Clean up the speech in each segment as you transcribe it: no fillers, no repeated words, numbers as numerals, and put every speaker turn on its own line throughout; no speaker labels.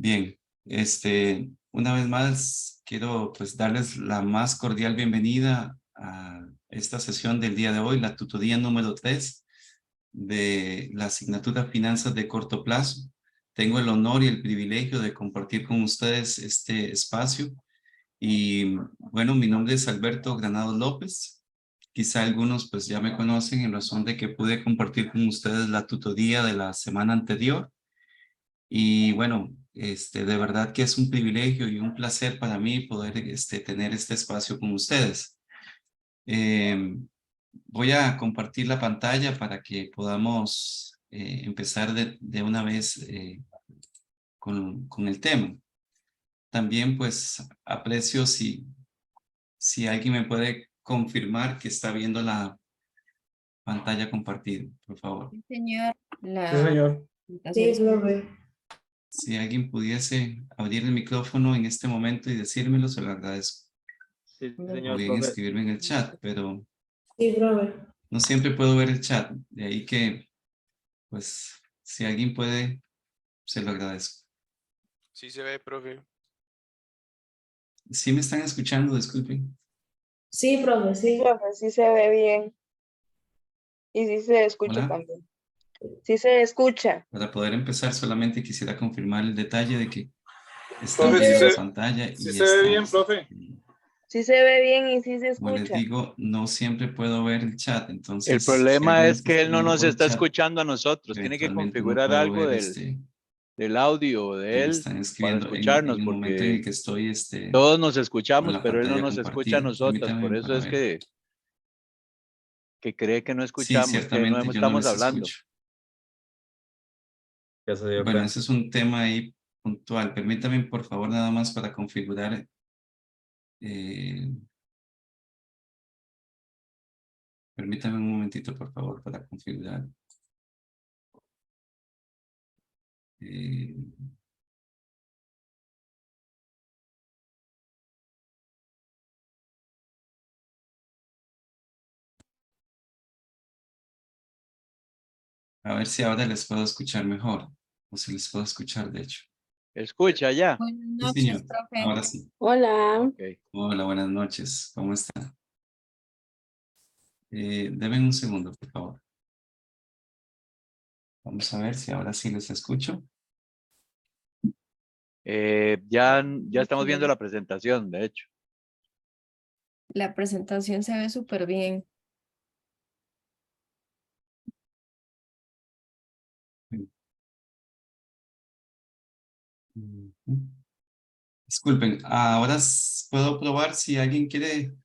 Bien, una vez más quiero pues darles la más cordial bienvenida a esta sesión del día de hoy, la tutoría número 3 de la asignatura Finanzas de Corto Plazo. Tengo el honor y el privilegio de compartir con ustedes este espacio y bueno, mi nombre es Alberto Granados López. Quizá algunos pues ya me conocen en razón de que pude compartir con ustedes la tutoría de la semana anterior. Y bueno, de verdad que es un privilegio y un placer para mí poder tener este espacio con ustedes. Voy a compartir la pantalla para que podamos empezar de una vez con el tema. También pues aprecio si alguien me puede confirmar que está viendo la pantalla compartida, por favor.
Sí, señor.
Sí, señor.
Sí,
profe.
Si alguien pudiese abrir el micrófono en este momento y decírmelo, se lo agradezco.
Sí,
O
señor,
bien
profe.
escribirme en el chat, pero
Sí, profe.
no siempre puedo ver el chat. De ahí que, pues, si alguien puede, se lo agradezco.
Sí se ve, profe.
¿Sí me están escuchando? Disculpen.
Sí, profe, sí.
Sí, profe, sí se ve bien. Y sí se escucha
Hola.
también. Sí se escucha.
Para poder empezar, solamente quisiera confirmar el detalle de que está
Profe,
viendo
sí
la
se-
pantalla
Sí
y
se ve
está.
bien, profe.
Sí se ve bien y sí se
Como les
escucha.
digo, no siempre puedo ver el chat, entonces.
El
si
problema
alguien
es
está
que él no
escribiendo
nos
por el
está
chat,
escuchando a nosotros. Tiene que
eventualmente no
configurar
puedo
algo
ver
del audio
que
de
me
él
están
para
escribiendo en
escucharnos,
el momento en el
porque
que estoy
todos nos
con
escuchamos,
la
pero él no
pantalla
nos escucha a
compartida.
nosotros. Por
Permítame
eso
para
es
ver.
que cree que no
Sí,
escuchamos, que no
ciertamente yo no
estamos
les
hablando.
escucho.
Ya se dio
Bueno,
cuenta.
ese es un tema ahí puntual. Permítame, por favor, nada más para configurar. Permítame un momentito, por favor, para configurar. Eh, a ver si ahora les puedo escuchar mejor. O si les puedo escuchar, de hecho.
¿Escucha ya?
buenas
Sí,
noches,
señor.
profe.
Ahora sí.
Hola.
Ok.
Hola, buenas noches. ¿Cómo están? Deme un segundo, por favor. Vamos a ver si ahora sí les escucho.
Ya estamos viendo la presentación, de hecho.
La presentación se ve súper bien.
Disculpen, ahora puedo probar si alguien quiere ver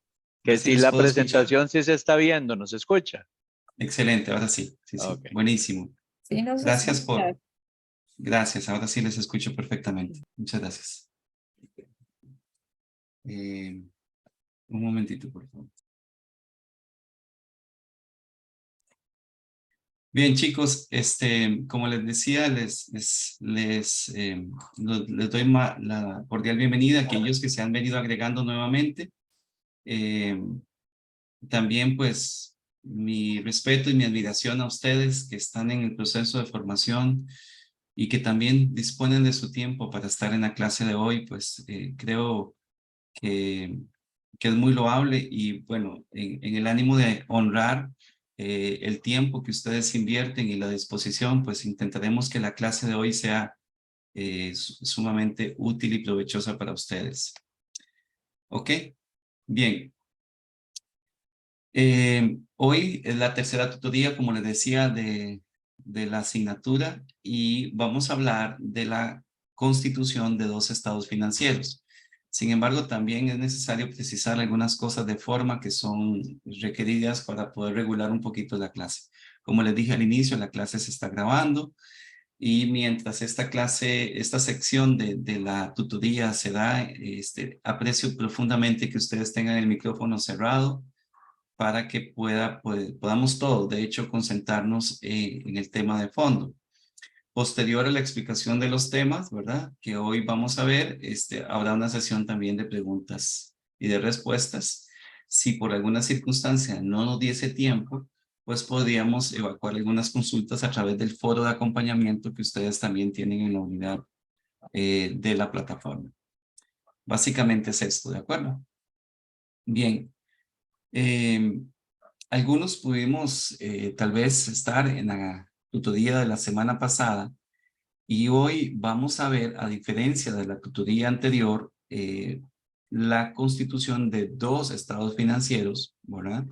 Que
si
si
les
la
puedo escuchar.
presentación sí se está viendo, ¿nos escucha?
Excelente, ahora sí. Sí, sí.
Ok.
Buenísimo.
Sí, nos
Gracias
escucha.
Gracias, ahora sí les escucho perfectamente. Muchas gracias. Un momentito, por favor. Bien, chicos, como les decía, les doy la cordial bienvenida a aquellos que se han venido agregando nuevamente. También, pues, mi respeto y mi admiración a ustedes que están en el proceso de formación y que también disponen de su tiempo para estar en la clase de hoy, pues creo que es muy loable y bueno, en el ánimo de honrar el tiempo que ustedes invierten y la disposición, pues intentaremos que la clase de hoy sea sumamente útil y provechosa para ustedes. ¿Ok? Bien. Hoy es la tercera tutoría, como les decía, de la asignatura y vamos a hablar de la constitución de dos estados financieros. Sin embargo, también es necesario precisar algunas cosas de forma que son requeridas para poder regular un poquito la clase. Como les dije al inicio, la clase se está grabando y mientras esta sección de la tutoría se da, aprecio profundamente que ustedes tengan el micrófono cerrado para que podamos todos, de hecho, concentrarnos en el tema de fondo. Posterior a la explicación de los temas, ¿verdad? Que hoy vamos a ver, habrá una sesión también de preguntas y de respuestas. Si por alguna circunstancia no nos diese tiempo, pues podríamos evacuar algunas consultas a través del foro de acompañamiento que ustedes también tienen en la unidad de la plataforma. Básicamente es esto, ¿de acuerdo? Bien. Algunos pudimos tal vez estar en la tutoría de la semana pasada y hoy vamos a ver, a diferencia de la tutoría anterior, la constitución de dos estados financieros, ¿verdad?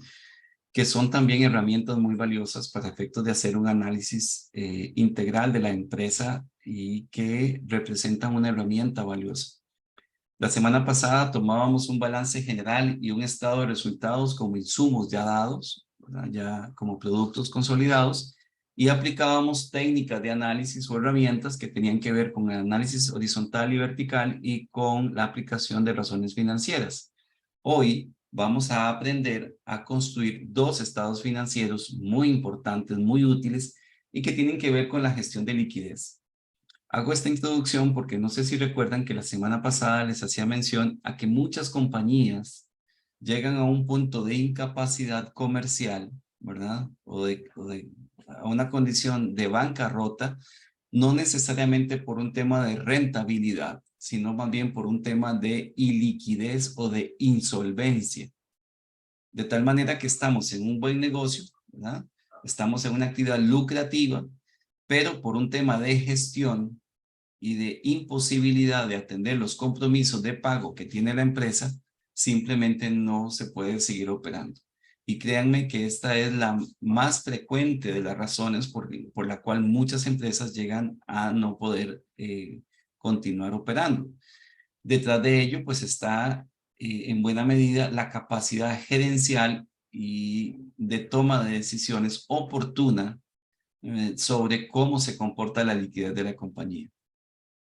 Que son también herramientas muy valiosas para efectos de hacer un análisis integral de la empresa y que representan una herramienta valiosa. La semana pasada tomábamos un balance general y un estado de resultados como insumos ya dados, ¿verdad? Ya como productos consolidados, y aplicábamos técnicas de análisis o herramientas que tenían que ver con el análisis horizontal y vertical y con la aplicación de razones financieras. Hoy vamos a aprender a construir dos estados financieros muy importantes, muy útiles y que tienen que ver con la gestión de liquidez. Hago esta introducción porque no sé si recuerdan que la semana pasada les hacía mención a que muchas compañías llegan a un punto de incapacidad comercial, ¿verdad? A una condición de bancarrota, no necesariamente por un tema de rentabilidad, sino más bien por un tema de iliquidez o de insolvencia. De tal manera que estamos en un buen negocio, ¿verdad? Estamos en una actividad lucrativa, pero por un tema de gestión y de imposibilidad de atender los compromisos de pago que tiene la empresa, simplemente no se puede seguir operando. Y créanme que esta es la más frecuente de las razones por la cual muchas empresas llegan a no poder continuar operando. Detrás de ello, pues está en buena medida la capacidad gerencial y de toma de decisiones oportuna sobre cómo se comporta la liquidez de la compañía.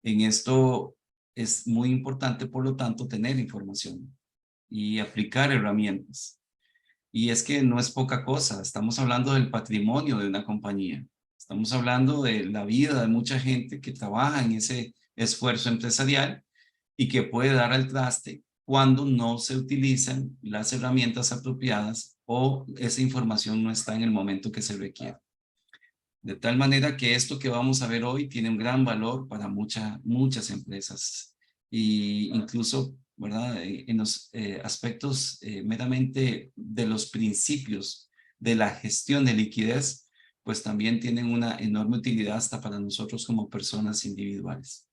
En esto es muy importante, por lo tanto, tener información y aplicar herramientas. Y es que no es poca cosa, estamos hablando del patrimonio de una compañía. Estamos hablando de la vida de mucha gente que trabaja en ese esfuerzo empresarial y que puede dar al traste cuando no se utilizan las herramientas apropiadas o esa información no está en el momento que se requiere. De tal manera que esto que vamos a ver hoy tiene un gran valor para muchas empresas y incluso, ¿verdad? En los aspectos meramente de los principios de la gestión de liquidez, pues también tienen una enorme utilidad hasta para nosotros como personas individuales.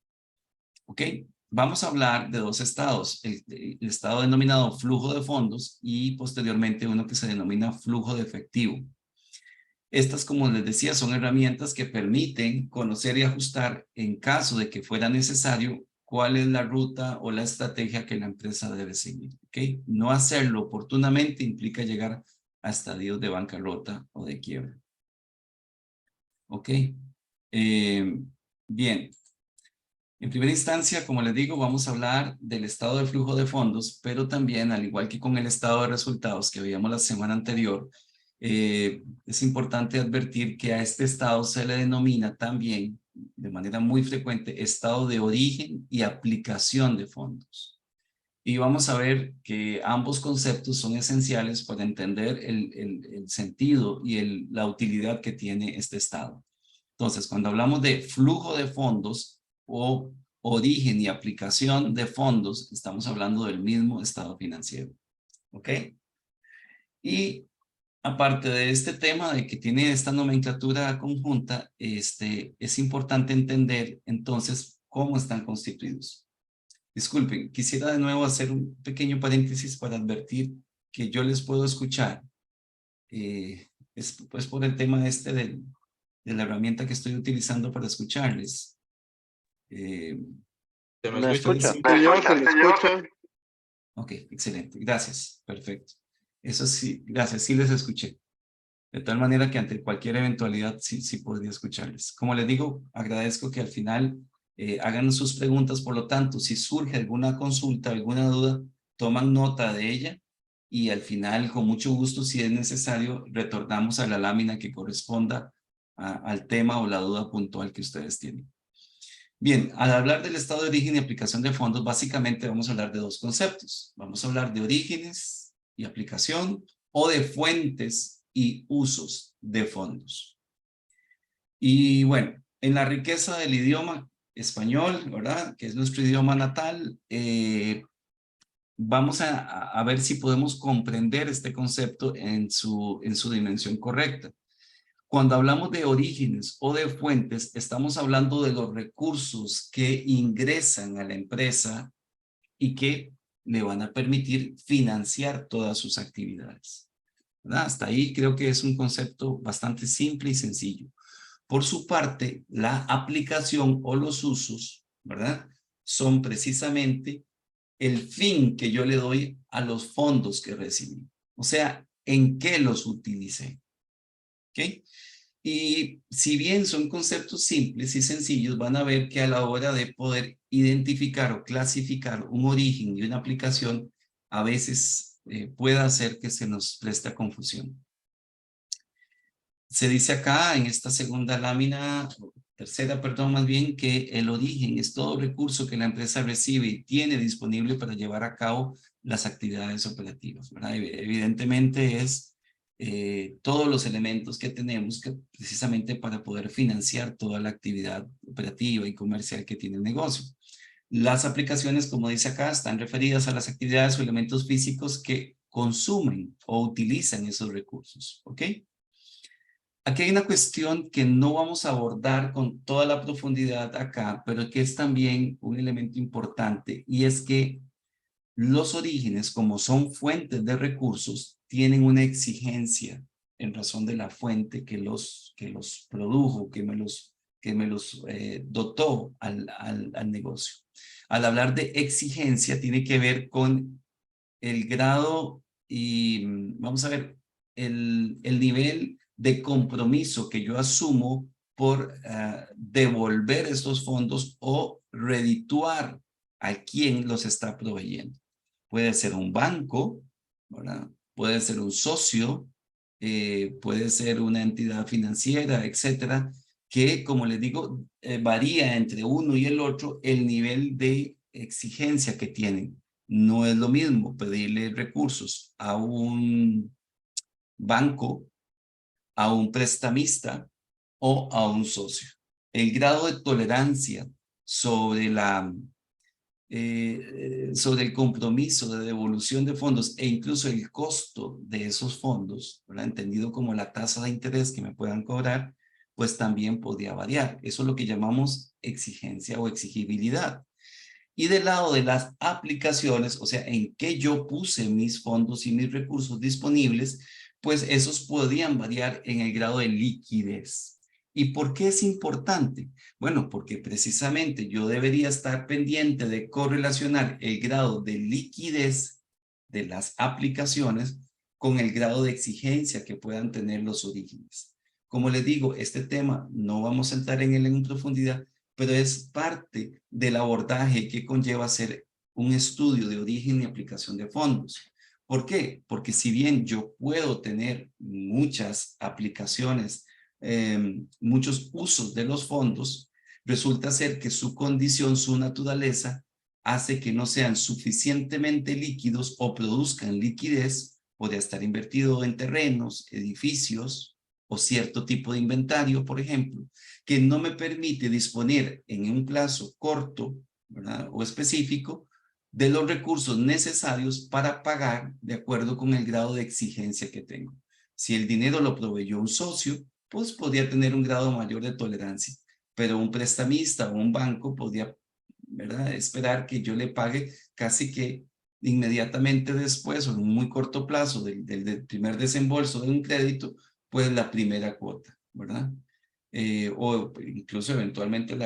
¿Ok? Vamos a hablar de dos estados, el estado denominado flujo de fondos y posteriormente uno que se denomina flujo de efectivo. Estas, como les decía, son herramientas que permiten conocer y ajustar en caso de que fuera necesario cuál es la ruta o la estrategia que la empresa debe seguir. ¿Okay? No hacerlo oportunamente implica llegar a estadios de bancarrota o de quiebra. ¿Ok? Bien. En primera instancia, como les digo, vamos a hablar del estado de flujo de fondos, pero también, al igual que con el estado de resultados que veíamos la semana anterior, es importante advertir que a este estado se le denomina también, de manera muy frecuente, estado de origen y aplicación de fondos. Y vamos a ver que ambos conceptos son esenciales para entender el sentido y la utilidad que tiene este estado. Entonces, cuando hablamos de flujo de fondos o origen y aplicación de fondos, estamos hablando del mismo estado financiero. ¿Ok? Y aparte de este tema de que tiene esta nomenclatura conjunta, es importante entender entonces cómo están constituidos. Disculpen, quisiera de nuevo hacer un pequeño paréntesis para advertir que yo les puedo escuchar. Es pues por el tema de la herramienta que estoy utilizando para escucharles.
¿Se
¿Me escucha?
Señor, se le escucha.
Ok, excelente. Gracias. Perfecto. Eso sí, gracias. Sí les escuché. De tal manera que ante cualquier eventualidad sí podría escucharles. Como les digo, agradezco que al final hagan sus preguntas. Por lo tanto, si surge alguna consulta, alguna duda, toman nota de ella y al final, con mucho gusto, si es necesario, retornamos a la lámina que corresponda al tema o la duda puntual que ustedes tienen. Bien, al hablar del estado de origen y aplicación de fondos, básicamente vamos a hablar de dos conceptos. Vamos a hablar de orígenes y aplicación o de fuentes y usos de fondos. Y bueno, en la riqueza del idioma, español, ¿verdad? Que es nuestro idioma natal, vamos a ver si podemos comprender este concepto en su dimensión correcta. Cuando hablamos de orígenes o de fuentes, estamos hablando de los recursos que ingresan a la empresa y que le van a permitir financiar todas sus actividades, ¿verdad? Hasta ahí creo que es un concepto bastante simple y sencillo. Por su parte, la aplicación o los usos, ¿verdad? Son precisamente el fin que yo le doy a los fondos que recibí. O sea, ¿en qué los utilicé? ¿Ok? Y si bien son conceptos simples y sencillos, van a ver que a la hora de poder identificar o clasificar un origen de una aplicación, a veces puede hacer que se nos preste confusión. Se dice acá en esta segunda lámina, tercera, perdón, más bien, que el origen es todo recurso que la empresa recibe y tiene disponible para llevar a cabo las actividades operativas, ¿verdad? Evidentemente es todos los elementos que tenemos que, precisamente para poder financiar toda la actividad operativa y comercial que tiene el negocio. Las aplicaciones, como dice acá, están referidas a las actividades o elementos físicos que consumen o utilizan esos recursos, ¿ok? Aquí hay una cuestión que no vamos a abordar con toda la profundidad acá, pero que es también un elemento importante, y es que los orígenes, como son fuentes de recursos, tienen una exigencia en razón de la fuente que los produjo, que me los dotó al negocio. Al hablar de exigencia, tiene que ver con el grado y, vamos a ver, el nivel de compromiso que yo asumo por devolver estos fondos o redituar a quien los está proveyendo. Puede ser un banco, ¿verdad? Puede ser un socio, puede ser una entidad financiera, etcétera, que, como les digo, varía entre uno y el otro el nivel de exigencia que tienen. No es lo mismo pedirle recursos a un banco, a un prestamista o a un socio. El grado de tolerancia sobre sobre el compromiso de devolución de fondos e incluso el costo de esos fondos, ¿verdad? Entendido como la tasa de interés que me puedan cobrar, pues también podría variar. Eso es lo que llamamos exigencia o exigibilidad. Y del lado de las aplicaciones, o sea, en qué yo puse mis fondos y mis recursos disponibles, pues esos podrían variar en el grado de liquidez. ¿Y por qué es importante? Bueno, porque precisamente yo debería estar pendiente de correlacionar el grado de liquidez de las aplicaciones con el grado de exigencia que puedan tener los orígenes. Como les digo, este tema no vamos a entrar en él en profundidad, pero es parte del abordaje que conlleva hacer un estudio de origen y aplicación de fondos. ¿Por qué? Porque si bien yo puedo tener muchas aplicaciones, muchos usos de los fondos, resulta ser que su condición, su naturaleza, hace que no sean suficientemente líquidos o produzcan liquidez. Podría estar invertido en terrenos, edificios o cierto tipo de inventario, por ejemplo, que no me permite disponer en un plazo corto, ¿verdad? O específico de los recursos necesarios para pagar de acuerdo con el grado de exigencia que tengo. Si el dinero lo proveyó un socio, pues podría tener un grado mayor de tolerancia, pero un prestamista o un banco podría, ¿verdad?, esperar que yo le pague casi que inmediatamente después o en un muy corto plazo del primer desembolso de un crédito, pues la primera cuota, ¿verdad? O incluso eventualmente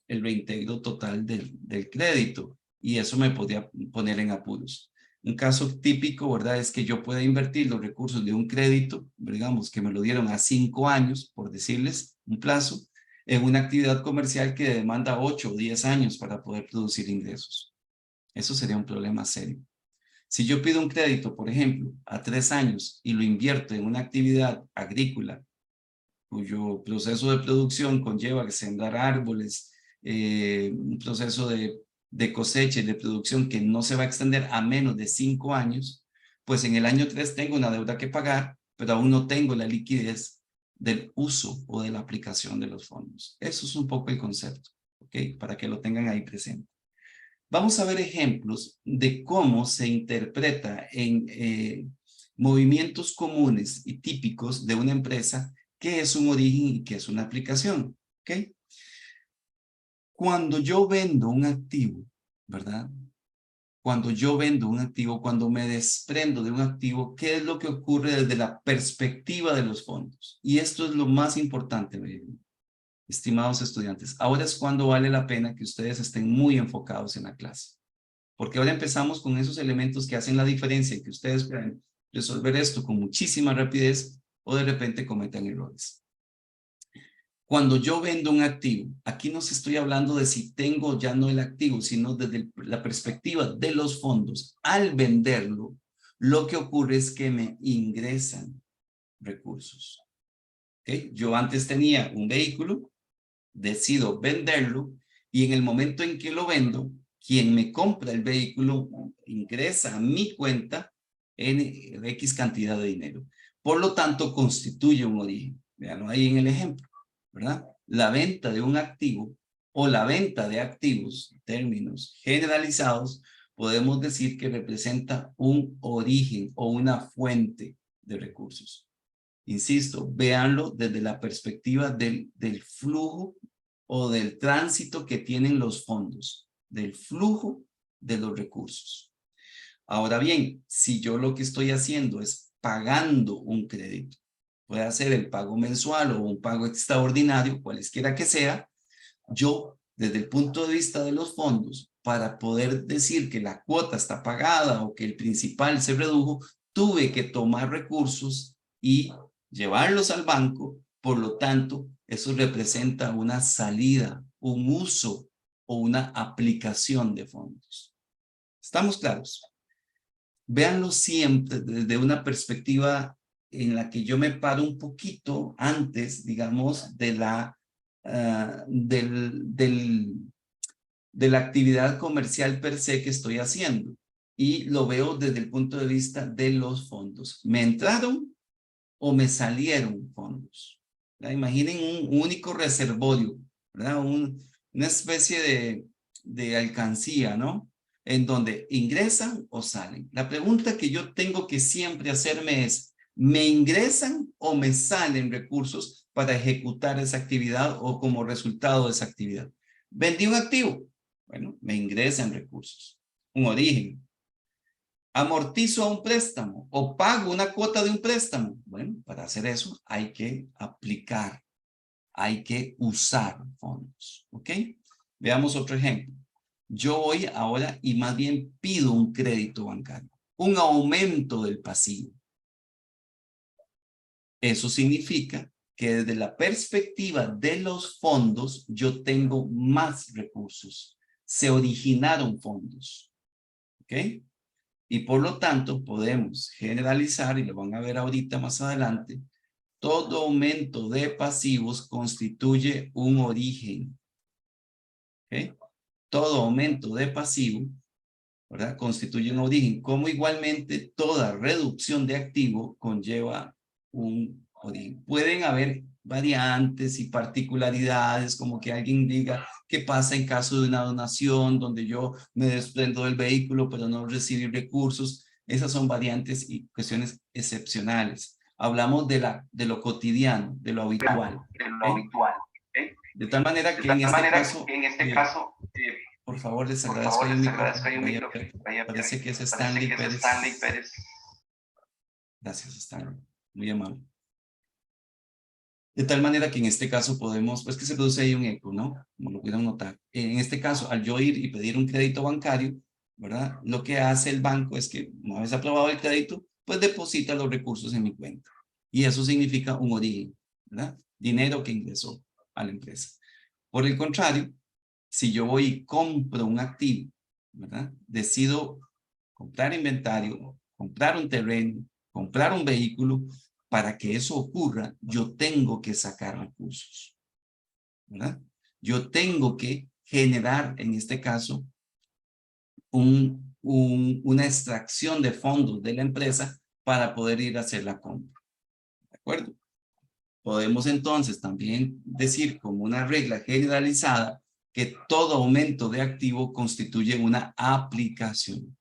el reintegro total del crédito, y eso me podría poner en apuros. Un caso típico, ¿verdad?, es que yo pueda invertir los recursos de un crédito, digamos que me lo dieron a 5 años, por decirles un plazo, en una actividad comercial que demanda 8 o 10 años para poder producir ingresos. Eso sería un problema serio. Si yo pido un crédito, por ejemplo, a 3 años y lo invierto en una actividad agrícola, cuyo proceso de producción conlleva sembrar árboles, un proceso de cosecha y de producción que no se va a extender a menos de 5 años, pues en el año 3 tengo una deuda que pagar, pero aún no tengo la liquidez del uso o de la aplicación de los fondos. Eso es un poco el concepto, ¿ok? ¿ok? Para que lo tengan ahí presente. Vamos a ver ejemplos de cómo se interpreta en movimientos comunes y típicos de una empresa qué es un origen y qué es una aplicación, ¿ok? Cuando yo vendo un activo, ¿verdad? Cuando yo vendo un activo, cuando me desprendo de un activo, ¿qué es lo que ocurre desde la perspectiva de los fondos? Y esto es lo más importante, estimados estudiantes. Ahora es cuando vale la pena que ustedes estén muy enfocados en la clase. Porque ahora empezamos con esos elementos que hacen la diferencia, que ustedes puedan resolver esto con muchísima rapidez o de repente cometan errores. Cuando yo vendo un activo, aquí no se estoy hablando de si tengo ya no el activo, sino desde la perspectiva de los fondos. Al venderlo, lo que ocurre es que me ingresan recursos. ¿Okay? Yo antes tenía un vehículo, decido venderlo y en el momento en que lo vendo, quien me compra el vehículo ingresa a mi cuenta en X cantidad de dinero. Por lo tanto, constituye un origen. Véanlo ahí en el ejemplo, ¿verdad? La venta de un activo o la venta de activos, en términos generalizados, podemos decir que representa un origen o una fuente de recursos. Insisto, véanlo desde la perspectiva del flujo o del tránsito que tienen los fondos, del flujo de los recursos. Ahora bien, si yo lo que estoy haciendo es pagando un crédito, puede ser el pago mensual o un pago extraordinario, cualesquiera que sea, yo, desde el punto de vista de los fondos, para poder decir que la cuota está pagada o que el principal se redujo, tuve que tomar recursos y llevarlos al banco. Por lo tanto, eso representa una salida, un uso o una aplicación de fondos. ¿Estamos claros? Véanlo siempre desde una perspectiva en la que yo me paro un poquito antes, digamos, de la actividad comercial per se que estoy haciendo y lo veo desde el punto de vista de los fondos. ¿Me entraron o me salieron fondos? ¿Verdad? Imaginen un único reservorio, ¿verdad? Una especie de alcancía, ¿no? En donde ingresan o salen. La pregunta que yo tengo que siempre hacerme es, ¿me ingresan o me salen recursos para ejecutar esa actividad o como resultado de esa actividad? ¿Vendí un activo? Bueno, me ingresan recursos. Un origen. ¿Amortizo a un préstamo o pago una cuota de un préstamo? Bueno, para hacer eso hay que aplicar, hay que usar fondos. ¿Ok? Veamos otro ejemplo. Yo voy ahora y más bien pido un crédito bancario, un aumento del pasivo. Eso significa que desde la perspectiva de los fondos, yo tengo más recursos. Se originaron fondos. ¿Ok? Y por lo tanto, podemos generalizar, y lo van a ver ahorita más adelante, todo aumento de pasivos constituye un origen. ¿Ok? Todo aumento de pasivo, ¿verdad? Constituye un origen, como igualmente toda reducción de activo conlleva un origen. Pueden haber variantes y particularidades, como que alguien diga qué pasa en caso de una donación donde yo me desprendo del vehículo pero no recibí recursos. Esas son variantes y cuestiones excepcionales. Hablamos de lo cotidiano, de lo habitual. De tal manera que en este caso, por favor, les agradezco el micrófono. Parece que es Stanley Pérez. Gracias, Stanley. Muy amable. De tal manera que en este caso podemos, pues que se produce ahí un eco, ¿no? Como lo pudieron notar. En este caso, al yo ir y pedir un crédito bancario, ¿verdad? Lo que hace el banco es que, una vez aprobado el crédito, pues deposita los recursos en mi cuenta. Y eso significa un origen, ¿verdad? Dinero que ingresó a la empresa. Por el contrario, si yo voy y compro un activo, ¿verdad? Decido comprar inventario, comprar un terreno, comprar un vehículo. Para que eso ocurra, yo tengo que sacar recursos, ¿verdad? Yo tengo que generar, en este caso, una extracción de fondos de la empresa para poder ir a hacer la compra. ¿De acuerdo? Podemos entonces también decir como una regla generalizada que todo aumento de activo constituye una aplicación.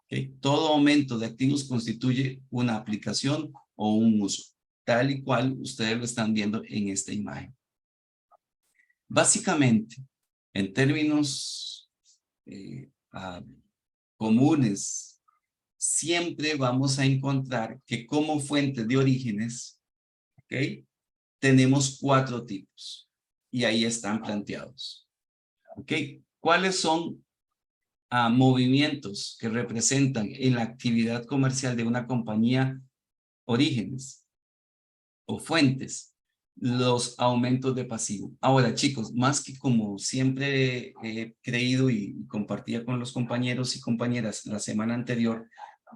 ¿Okay? Todo aumento de activos constituye una aplicación o un uso, tal y cual ustedes lo están viendo en esta imagen. Básicamente, en términos comunes, siempre vamos a encontrar que como fuente de orígenes, ¿okay?, tenemos 4 tipos y ahí están planteados. ¿Ok? ¿Cuáles son movimientos que representan en la actividad comercial de una compañía orígenes o fuentes? Los aumentos de pasivo. Ahora, chicos, más que como siempre he creído y compartía con los compañeros y compañeras la semana anterior,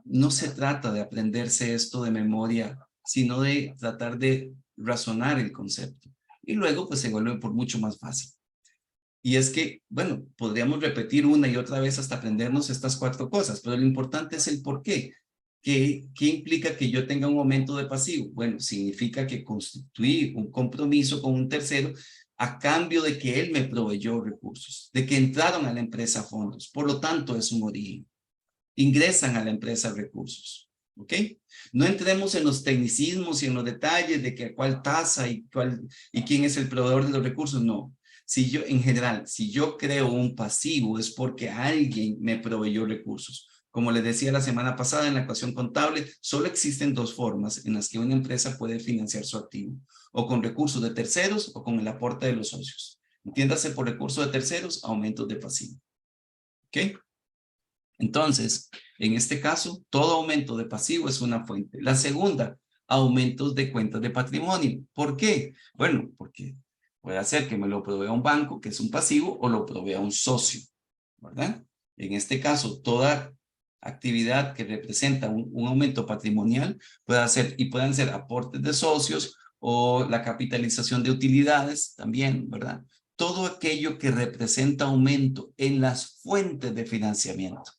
no se trata de aprenderse esto de memoria, sino de tratar de razonar el concepto. Y luego, pues se vuelve por mucho más fácil. Y es que, bueno, podríamos repetir una y otra vez hasta aprendernos estas 4 cosas, pero lo importante es el por qué. ¿Qué implica que yo tenga un aumento de pasivo? Bueno, significa que constituí un compromiso con un tercero a cambio de que él me proveyó recursos, de que entraron a la empresa fondos. Por lo tanto, es un origen. Ingresan a la empresa recursos. ¿Ok? No entremos en los tecnicismos y en los detalles de que cuál tasa y quién es el proveedor de los recursos. No. Si yo, en general, si yo creo un pasivo es porque alguien me proveyó recursos. Como les decía la semana pasada en la ecuación contable, solo existen 2 formas en las que una empresa puede financiar su activo. O con recursos de terceros o con el aporte de los socios. Entiéndase por recursos de terceros, aumentos de pasivo. ¿Ok? Entonces, en este caso, todo aumento de pasivo es una fuente. La segunda, aumentos de cuentas de patrimonio. ¿Por qué? Bueno, porque puede ser que me lo provea un banco, que es un pasivo, o lo provea un socio, ¿verdad? En este caso, toda actividad que representa un aumento patrimonial pueden ser aportes de socios o la capitalización de utilidades también, ¿verdad? Todo aquello que representa aumento en las fuentes de financiamiento,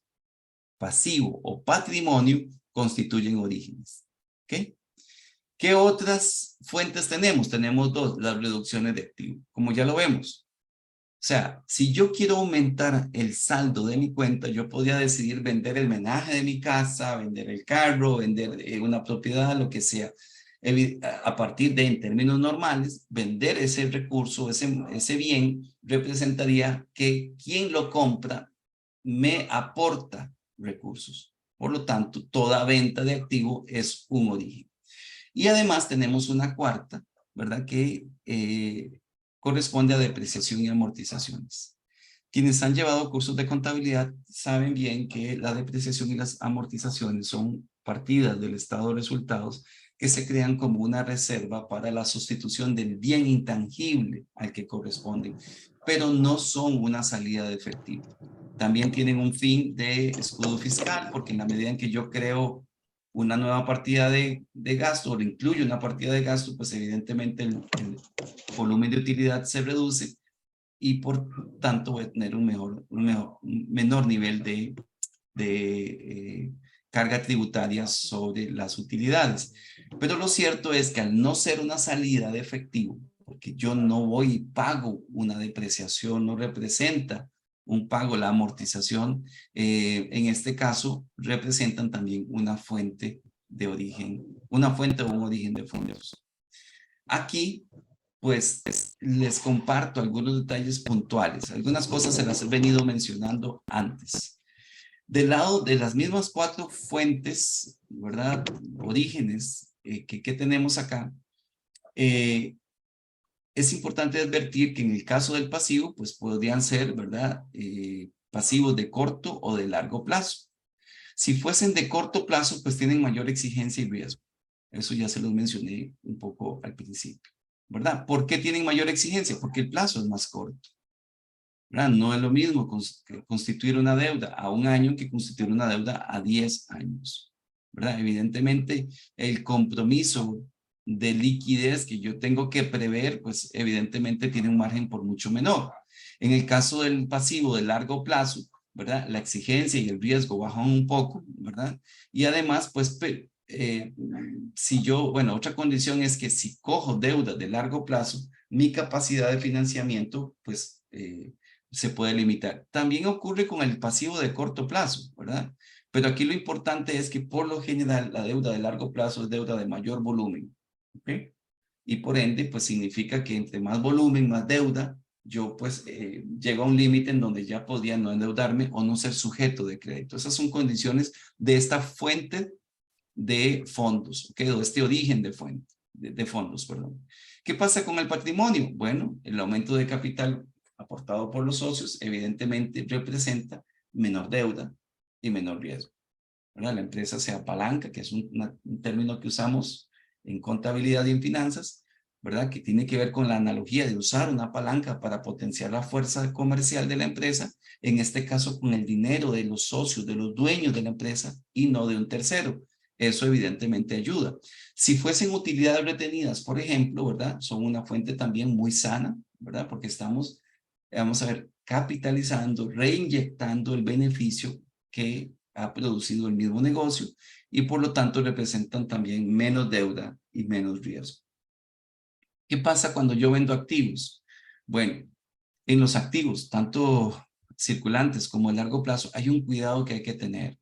pasivo o patrimonio, constituyen orígenes. ¿Ok? ¿Qué otras fuentes tenemos? Tenemos 2, las reducciones de activo, como ya lo vemos. O sea, si yo quiero aumentar el saldo de mi cuenta, yo podría decidir vender el menaje de mi casa, vender el carro, vender una propiedad, lo que sea. A partir de, en términos normales, vender ese recurso, ese bien, representaría que quien lo compra me aporta recursos. Por lo tanto, toda venta de activo es un origen. Y además tenemos una cuarta, ¿verdad? Que corresponde a depreciación y amortizaciones. Quienes han llevado cursos de contabilidad saben bien que la depreciación y las amortizaciones son partidas del estado de resultados que se crean como una reserva para la sustitución del bien intangible al que corresponden, pero no son una salida de efectivo. También tienen un fin de escudo fiscal, porque en la medida en que yo creo una nueva partida de gasto o incluye una partida de gasto, pues evidentemente el volumen de utilidad se reduce y por tanto voy a tener un menor nivel de carga tributaria sobre las utilidades. Pero lo cierto es que al no ser una salida de efectivo, porque yo no voy y pago una depreciación, no representa un pago, la amortización, en este caso representan también una fuente de origen, una fuente o un origen de fondos. Aquí, pues, les comparto algunos detalles puntuales. Algunas cosas se las he venido mencionando antes. Del lado de las mismas 4 fuentes, ¿verdad? Orígenes que tenemos acá, es importante advertir que en el caso del pasivo, pues podrían ser, ¿verdad? Pasivos de corto o de largo plazo. Si fuesen de corto plazo, pues tienen mayor exigencia y riesgo. Eso ya se los mencioné un poco al principio, ¿verdad? ¿Por qué tienen mayor exigencia? Porque el plazo es más corto, ¿verdad? No es lo mismo constituir una deuda a 1 año que constituir una deuda a 10 años, ¿verdad? Evidentemente, el compromiso de liquidez que yo tengo que prever, pues evidentemente tiene un margen por mucho menor. En el caso del pasivo de largo plazo, ¿verdad? La exigencia y el riesgo bajan un poco, ¿verdad? Y además, pues, si yo, bueno, otra condición es que si cojo deuda de largo plazo, mi capacidad de financiamiento, pues, se puede limitar. También ocurre con el pasivo de corto plazo, ¿verdad? Pero aquí lo importante es que por lo general la deuda de largo plazo es deuda de mayor volumen, ¿ok? Y por ende, pues significa que entre más volumen, más deuda, yo pues llego a un límite en donde ya podría no endeudarme o no ser sujeto de crédito. Esas son condiciones de esta fuente de fondos, ¿ok? O este origen de fuente, de fondos, perdón. ¿Qué pasa con el patrimonio? Bueno, el aumento de capital aportado por los socios evidentemente representa menor deuda y menor riesgo, ¿verdad? La empresa se apalanca, que es un término que usamos en contabilidad y en finanzas, ¿verdad? Que tiene que ver con la analogía de usar una palanca para potenciar la fuerza comercial de la empresa, en este caso con el dinero de los socios, de los dueños de la empresa y no de un tercero. Eso evidentemente ayuda. Si fuesen utilidades retenidas, por ejemplo, ¿verdad? Son una fuente también muy sana, ¿verdad? Porque estamos, vamos a ver, capitalizando, reinyectando el beneficio que ha producido el mismo negocio y por lo tanto representan también menos deuda y menos riesgo. ¿Qué pasa cuando yo vendo activos? Bueno, en los activos, tanto circulantes como a largo plazo, hay un cuidado que hay que tener,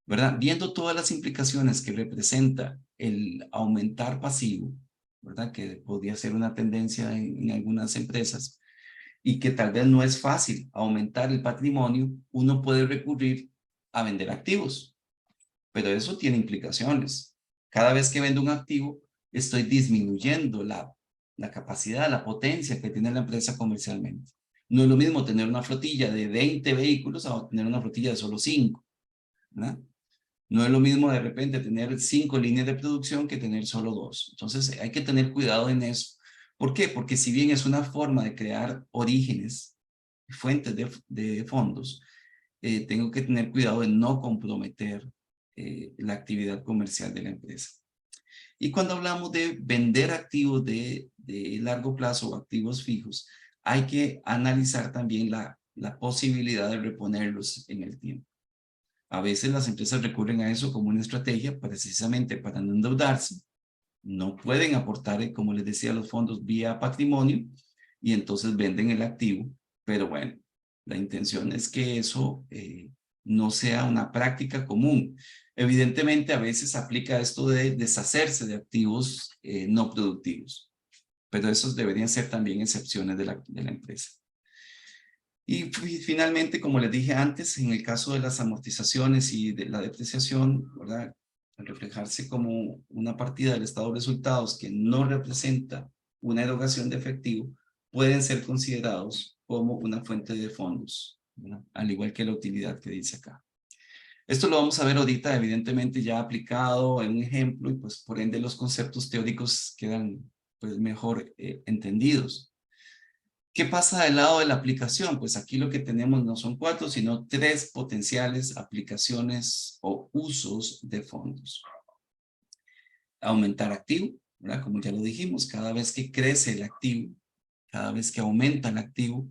¿verdad? Viendo todas las implicaciones que representa el aumentar pasivo, ¿verdad? Que podría ser una tendencia en algunas empresas y que tal vez no es fácil aumentar el patrimonio, uno puede recurrir a vender activos, pero eso tiene implicaciones. Cada vez que vendo un activo, estoy disminuyendo la capacidad, la potencia que tiene la empresa comercialmente. No es lo mismo tener una flotilla de 20 vehículos a tener una flotilla de solo 5, ¿verdad? No es lo mismo de repente tener 5 líneas de producción que tener solo 2. Entonces hay que tener cuidado en eso. ¿Por qué? Porque si bien es una forma de crear orígenes, fuentes de fondos, tengo que tener cuidado de no comprometer la actividad comercial de la empresa. Y cuando hablamos de vender activos de largo plazo o activos fijos, hay que analizar también la posibilidad de reponerlos en el tiempo. A veces las empresas recurren a eso como una estrategia precisamente para no endeudarse. No pueden aportar, como les decía, los fondos vía patrimonio y entonces venden el activo. Pero bueno, la intención es que eso no sea una práctica común. Evidentemente, a veces aplica esto de deshacerse de activos no productivos, pero esos deberían ser también excepciones de la empresa. Y finalmente, como les dije antes, en el caso de las amortizaciones y de la depreciación, ¿verdad? Al reflejarse como una partida del estado de resultados que no representa una erogación de efectivo, pueden ser considerados como una fuente de fondos, ¿verdad? Al igual que la utilidad que dice acá. Esto lo vamos a ver ahorita, evidentemente ya aplicado en un ejemplo, y pues por ende los conceptos teóricos quedan pues mejor entendidos. ¿Qué pasa del lado de la aplicación? Pues aquí lo que tenemos no son 4, sino 3 potenciales aplicaciones o usos de fondos. Aumentar activo, ¿verdad? Como ya lo dijimos, cada vez que crece el activo, cada vez que aumenta el activo,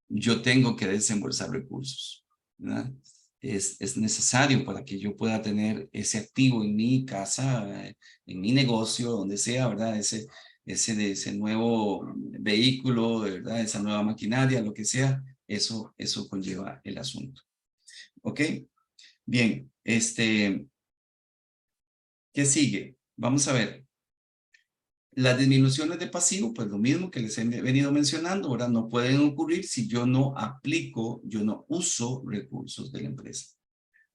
yo tengo que desembolsar recursos, ¿verdad? Es necesario para que yo pueda tener ese activo en mi casa, en mi negocio, donde sea, ¿verdad? Ese nuevo vehículo, ¿verdad? Esa nueva maquinaria, lo que sea, eso conlleva el asunto. ¿Ok? Bien, ¿qué sigue? Vamos a ver. Las disminuciones de pasivo, pues lo mismo que les he venido mencionando, ¿verdad? No pueden ocurrir si yo no aplico, yo no uso recursos de la empresa.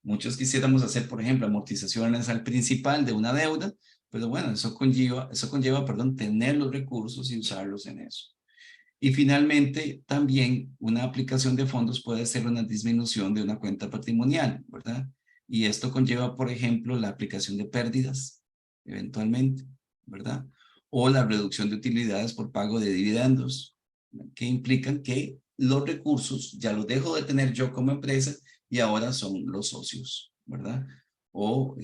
Muchos quisiéramos hacer, por ejemplo, amortizaciones al principal de una deuda, pero bueno, eso conlleva, perdón, tener los recursos y usarlos en eso. Y finalmente, también una aplicación de fondos puede ser una disminución de una cuenta patrimonial, ¿verdad? Y esto conlleva, por ejemplo, la aplicación de pérdidas, eventualmente, ¿verdad? O la reducción de utilidades por pago de dividendos, que implican que los recursos ya los dejo de tener yo como empresa y ahora son los socios, ¿verdad? O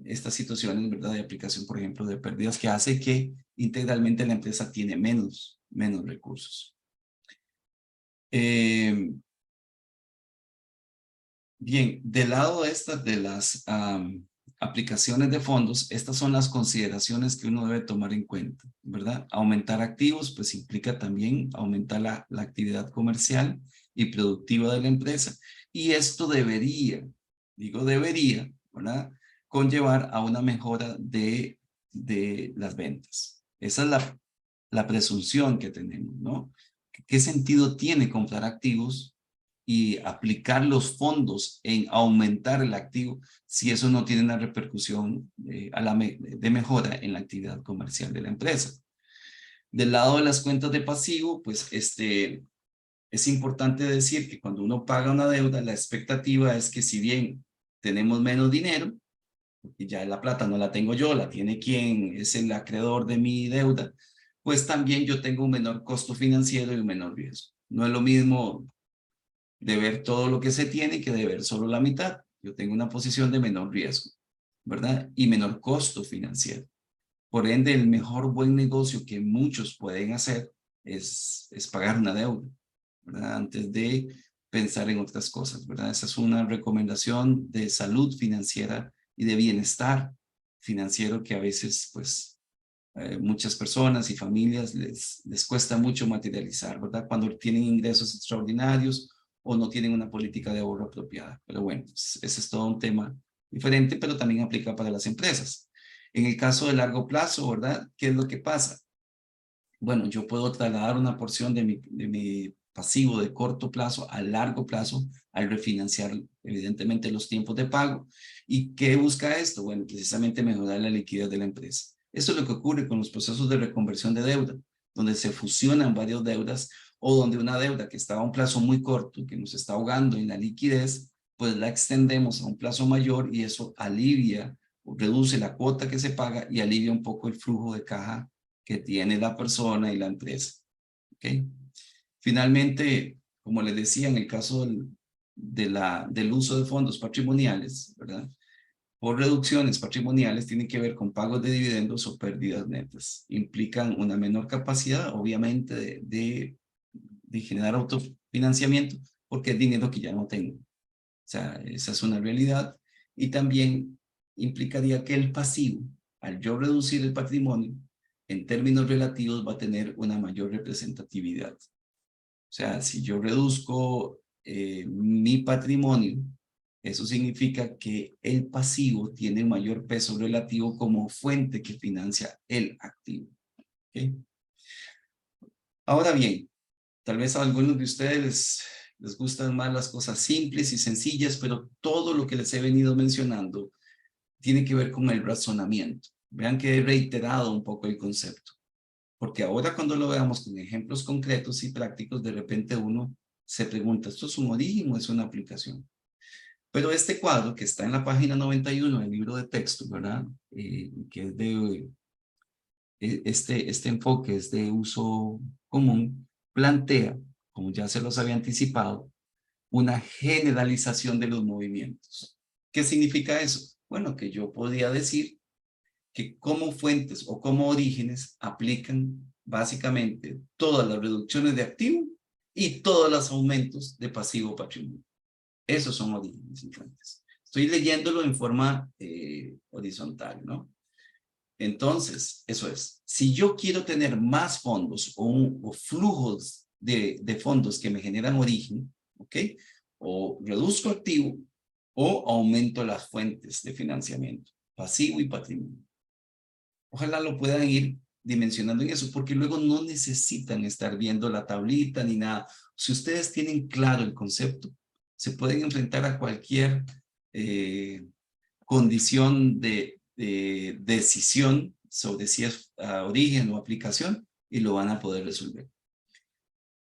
estas situaciones, ¿verdad? De aplicación, por ejemplo, de pérdidas que hace que integralmente la empresa tiene menos recursos. Bien, del lado de estas, de las aplicaciones de fondos, estas son las consideraciones que uno debe tomar en cuenta, ¿verdad? Aumentar activos, pues implica también aumentar la actividad comercial y productiva de la empresa. Y esto debería, digo debería, ¿verdad?, conllevar a una mejora de las ventas. Esa es la presunción que tenemos, ¿no? ¿Qué sentido tiene comprar activos y aplicar los fondos en aumentar el activo si eso no tiene una repercusión de mejora en la actividad comercial de la empresa? Del lado de las cuentas de pasivo, pues es importante decir que cuando uno paga una deuda, la expectativa es que si bien tenemos menos dinero, porque ya la plata no la tengo yo, la tiene quien es el acreedor de mi deuda, pues también yo tengo un menor costo financiero y un menor riesgo. No es lo mismo deber todo lo que se tiene que deber solo la mitad. Yo tengo una posición de menor riesgo, ¿verdad? Y menor costo financiero. Por ende, el mejor buen negocio que muchos pueden hacer es pagar una deuda, ¿verdad? Antes de pensar en otras cosas, ¿verdad? Esa es una recomendación de salud financiera y de bienestar financiero que a veces, pues, muchas personas y familias les cuesta mucho materializar, ¿verdad? Cuando tienen ingresos extraordinarios o no tienen una política de ahorro apropiada. Pero bueno, ese es todo un tema diferente, pero también aplica para las empresas. En el caso de largo plazo, ¿verdad? ¿Qué es lo que pasa? Bueno, yo puedo trasladar una porción de mi pasivo de corto plazo a largo plazo al refinanciar evidentemente los tiempos de pago. ¿Y qué busca esto? Bueno, precisamente mejorar la liquidez de la empresa. Esto es lo que ocurre con los procesos de reconversión de deuda, donde se fusionan varias deudas o donde una deuda que estaba a un plazo muy corto y que nos está ahogando en la liquidez, pues la extendemos a un plazo mayor y eso alivia o reduce la cuota que se paga y alivia un poco el flujo de caja que tiene la persona y la empresa. ¿Okay? Finalmente, como les decía, en el caso del uso de fondos patrimoniales, ¿verdad?, por reducciones patrimoniales tienen que ver con pagos de dividendos o pérdidas netas. Implican una menor capacidad, obviamente, de generar autofinanciamiento porque es dinero que ya no tengo. O sea, esa es una realidad. Y también implicaría que el pasivo, al yo reducir el patrimonio, en términos relativos va a tener una mayor representatividad. O sea, si yo reduzco mi patrimonio, eso significa que el pasivo tiene un mayor peso relativo como fuente que financia el activo. ¿Okay? Ahora bien, tal vez a algunos de ustedes les gustan más las cosas simples y sencillas, pero todo lo que les he venido mencionando tiene que ver con el razonamiento. Vean que he reiterado un poco el concepto. Porque ahora cuando lo veamos con ejemplos concretos y prácticos, de repente uno se pregunta, ¿esto es un origen o es una aplicación? Pero este cuadro que está en la página 91 del libro de texto, ¿verdad? Que es de, este enfoque es de uso común, plantea, como ya se los había anticipado, una generalización de los movimientos. ¿Qué significa eso? Bueno, que yo podría decir que como fuentes o como orígenes aplican básicamente todas las reducciones de activo y todos los aumentos de pasivo patrimonio. Esos son orígenes y fuentes. Estoy leyéndolo en forma horizontal, ¿no? Entonces, eso es. Si yo quiero tener más fondos o flujos de fondos que me generan origen, ¿ok? O reduzco activo o aumento las fuentes de financiamiento, pasivo y patrimonio. Ojalá lo puedan ir dimensionando en eso, porque luego no necesitan estar viendo la tablita ni nada. Si ustedes tienen claro el concepto, se pueden enfrentar a cualquier condición de decisión sobre si es origen o aplicación y lo van a poder resolver.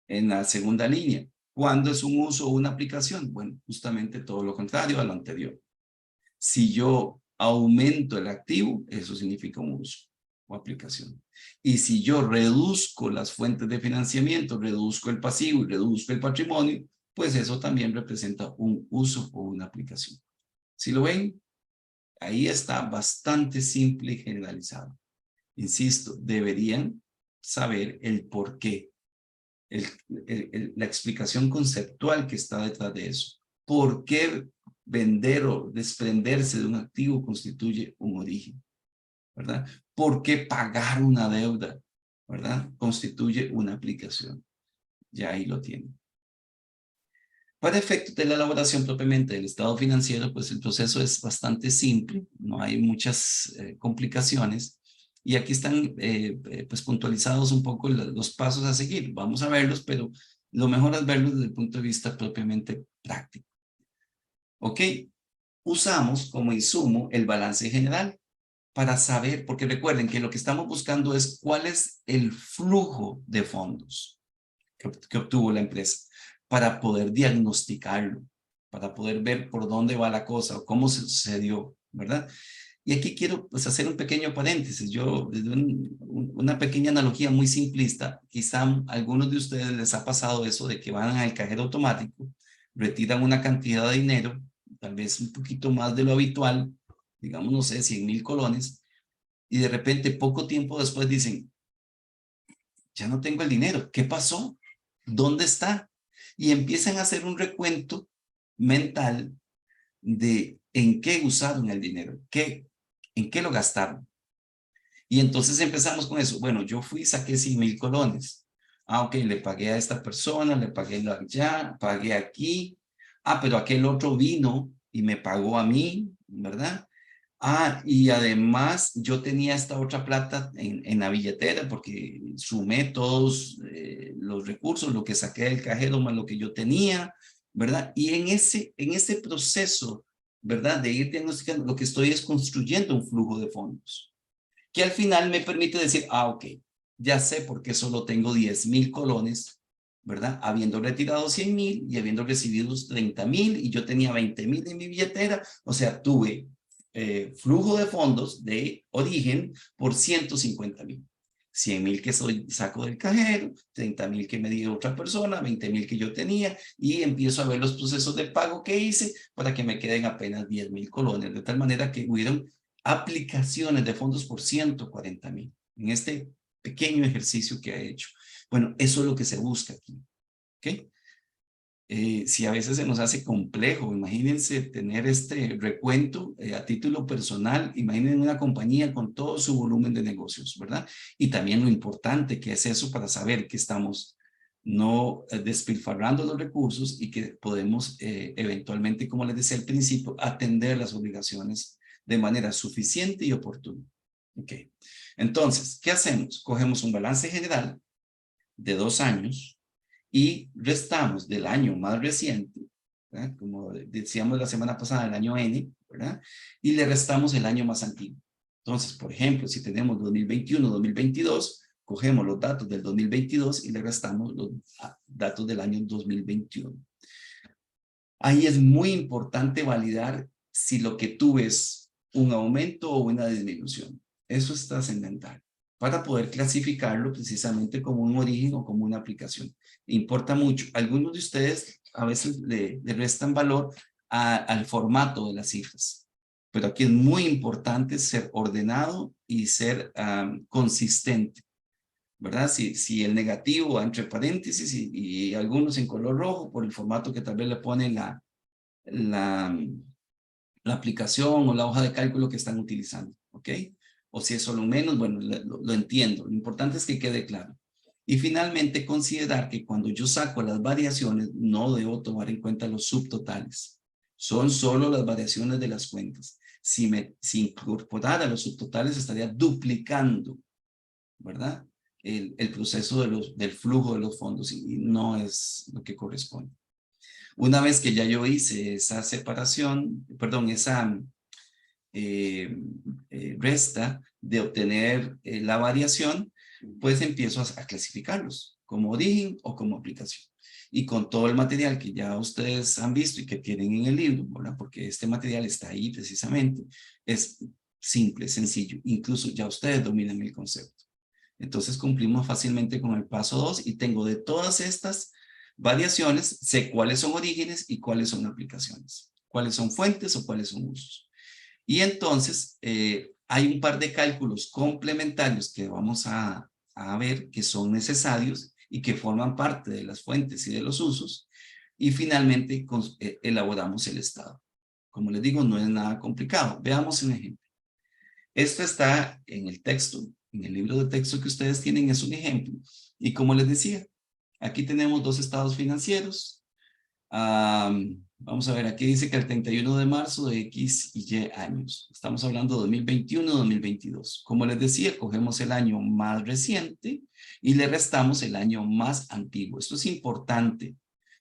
En la segunda línea, ¿cuándo es un uso o una aplicación? Bueno, justamente todo lo contrario a lo anterior. Si yo aumento el activo, eso significa un uso o aplicación. Y si yo reduzco las fuentes de financiamiento, reduzco el pasivo y reduzco el patrimonio, pues eso también representa un uso o una aplicación. ¿Sí lo ven? Ahí está bastante simple y generalizado. Insisto, deberían saber el por qué, la explicación conceptual que está detrás de eso. ¿Por qué vender o desprenderse de un activo constituye un origen, ¿verdad? ¿Por qué pagar una deuda, verdad? Constituye una aplicación. Ya ahí lo tienen. Para efectos de la elaboración propiamente del estado financiero, pues el proceso es bastante simple, no hay muchas complicaciones. Y aquí están pues puntualizados un poco los pasos a seguir. Vamos a verlos, pero lo mejor es verlos desde el punto de vista propiamente práctico. Ok, usamos como insumo el balance general para saber, porque recuerden que lo que estamos buscando es cuál es el flujo de fondos que obtuvo la empresa, para poder diagnosticarlo, para poder ver por dónde va la cosa o cómo se sucedió, ¿verdad? Y aquí quiero pues, hacer un pequeño paréntesis. Yo, desde una pequeña analogía muy simplista, quizá a algunos de ustedes les ha pasado eso de que van al cajero automático, retiran una cantidad de dinero, tal vez un poquito más de lo habitual, digamos, no sé, 100,000 colones, y de repente, poco tiempo después dicen, ya no tengo el dinero, ¿qué pasó? ¿Dónde está? Y empiezan a hacer un recuento mental de en qué usaron el dinero, en qué lo gastaron. Y entonces empezamos con eso. Bueno, yo fui y saqué 100,000 colones. Ah, ok, le pagué a esta persona, le pagué allá, pagué aquí. Ah, pero aquel otro vino y me pagó a mí, ¿verdad? Ah, y además yo tenía esta otra plata en la billetera porque sumé todos los recursos, lo que saqué del cajero más lo que yo tenía, ¿verdad? Y en ese proceso, ¿verdad? De ir diagnosticando, lo que estoy es construyendo un flujo de fondos, que al final me permite decir, ah, ok, ya sé por qué solo tengo 10,000 colones, ¿verdad? Habiendo retirado 100,000 y habiendo recibido 30,000 y yo tenía 20,000 en mi billetera, o sea, tuve flujo de fondos de origen por 150,000. 100,000 que saco del cajero, 30,000 que me dio otra persona, 20,000 que yo tenía y empiezo a ver los procesos de pago que hice para que me queden apenas 10,000 colones, de tal manera que hubieron aplicaciones de fondos por 140,000 en este pequeño ejercicio que ha hecho. Bueno, eso es lo que se busca aquí. ¿Ok? Si a veces se nos hace complejo, imagínense tener este recuento a título personal, imaginen una compañía con todo su volumen de negocios, ¿verdad? Y también lo importante que es eso para saber que estamos no despilfarrando los recursos y que podemos eventualmente, como les decía al principio, atender las obligaciones de manera suficiente y oportuna. Ok. Entonces, ¿qué hacemos? Cogemos un balance general de 2 años y restamos del año más reciente, ¿verdad? Como decíamos la semana pasada, el año N, ¿verdad? Y le restamos el año más antiguo. Entonces, por ejemplo, si tenemos 2021, 2022, cogemos los datos del 2022 y le restamos los datos del año 2021. Ahí es muy importante validar si lo que tuve es un aumento o una disminución. Eso es trascendental para poder clasificarlo precisamente como un origen o como una aplicación. Importa mucho. Algunos de ustedes a veces le restan valor al formato de las cifras, pero aquí es muy importante ser ordenado y ser consistente, ¿verdad? Si el negativo va entre paréntesis y algunos en color rojo por el formato que tal vez le pone la aplicación o la hoja de cálculo que están utilizando, ¿ok? O si es solo menos, bueno, lo entiendo. Lo importante es que quede claro. Y finalmente, considerar que cuando yo saco las variaciones, no debo tomar en cuenta los subtotales. Son solo las variaciones de las cuentas. Si incorporara los subtotales, estaría duplicando, ¿verdad? El proceso del flujo de los fondos y no es lo que corresponde. Una vez que ya yo hice esa separación, perdón, esa resta de obtener la variación, pues empiezo a clasificarlos como origen o como aplicación. Y con todo el material que ya ustedes han visto y que tienen en el libro, ¿verdad? Porque este material está ahí precisamente, es simple, sencillo, incluso ya ustedes dominan el concepto. Entonces cumplimos fácilmente con el paso 2 y tengo de todas estas variaciones, sé cuáles son orígenes y cuáles son aplicaciones, cuáles son fuentes o cuáles son usos. Y entonces hay un par de cálculos complementarios que vamos a ver que son necesarios y que forman parte de las fuentes y de los usos. Y finalmente elaboramos el estado. Como les digo, no es nada complicado. Veamos un ejemplo. Esto está en el texto, en el libro de texto que ustedes tienen, es un ejemplo. Y como les decía, aquí tenemos dos estados financieros. Vamos a ver, aquí dice que el 31 de marzo de X y Y años. Estamos hablando de 2021-2022. Como les decía, cogemos el año más reciente y le restamos el año más antiguo. Esto es importante,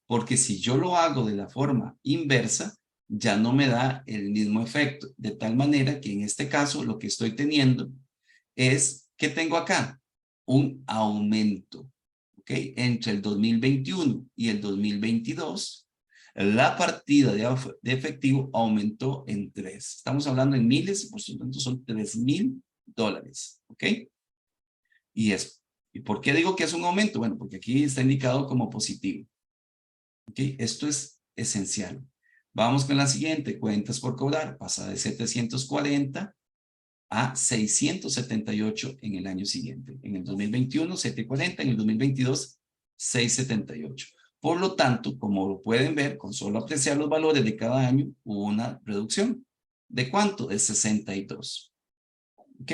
porque si yo lo hago de la forma inversa, ya no me da el mismo efecto. De tal manera que en este caso lo que estoy teniendo es, ¿qué tengo acá? Un aumento. ¿Okay? Entre el 2021 y el 2022, la partida de efectivo aumentó en 3. Estamos hablando en miles, por supuesto son $3,000. ¿Ok? ¿Y por qué digo que es un aumento? Bueno, porque aquí está indicado como positivo. ¿Ok? Esto es esencial. Vamos con la siguiente, cuentas por cobrar. Pasa de 740 a 678 en el año siguiente. En el 2021, 740, en el 2022, 678. Por lo tanto, como lo pueden ver, con solo apreciar los valores de cada año, hubo una reducción. ¿De cuánto? De 62. ¿Ok?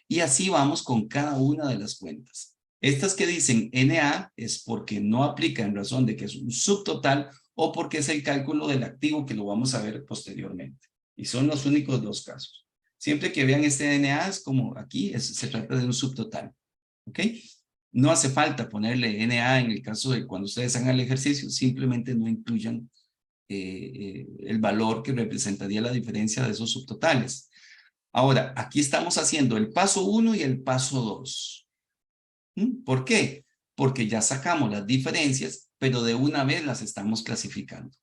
Y así vamos con cada una de las cuentas. Estas que dicen NA es porque no aplica en razón de que es un subtotal o porque es el cálculo del activo que lo vamos a ver posteriormente. Y son los únicos dos casos. Siempre que vean este NA es como aquí, se trata de un subtotal. ¿Ok? No hace falta ponerle NA en el caso de cuando ustedes hagan el ejercicio, simplemente no incluyan el valor que representaría la diferencia de esos subtotales. Ahora, aquí estamos haciendo el paso 1 y el paso 2. ¿Por qué? Porque ya sacamos las diferencias, pero de una vez las estamos clasificando.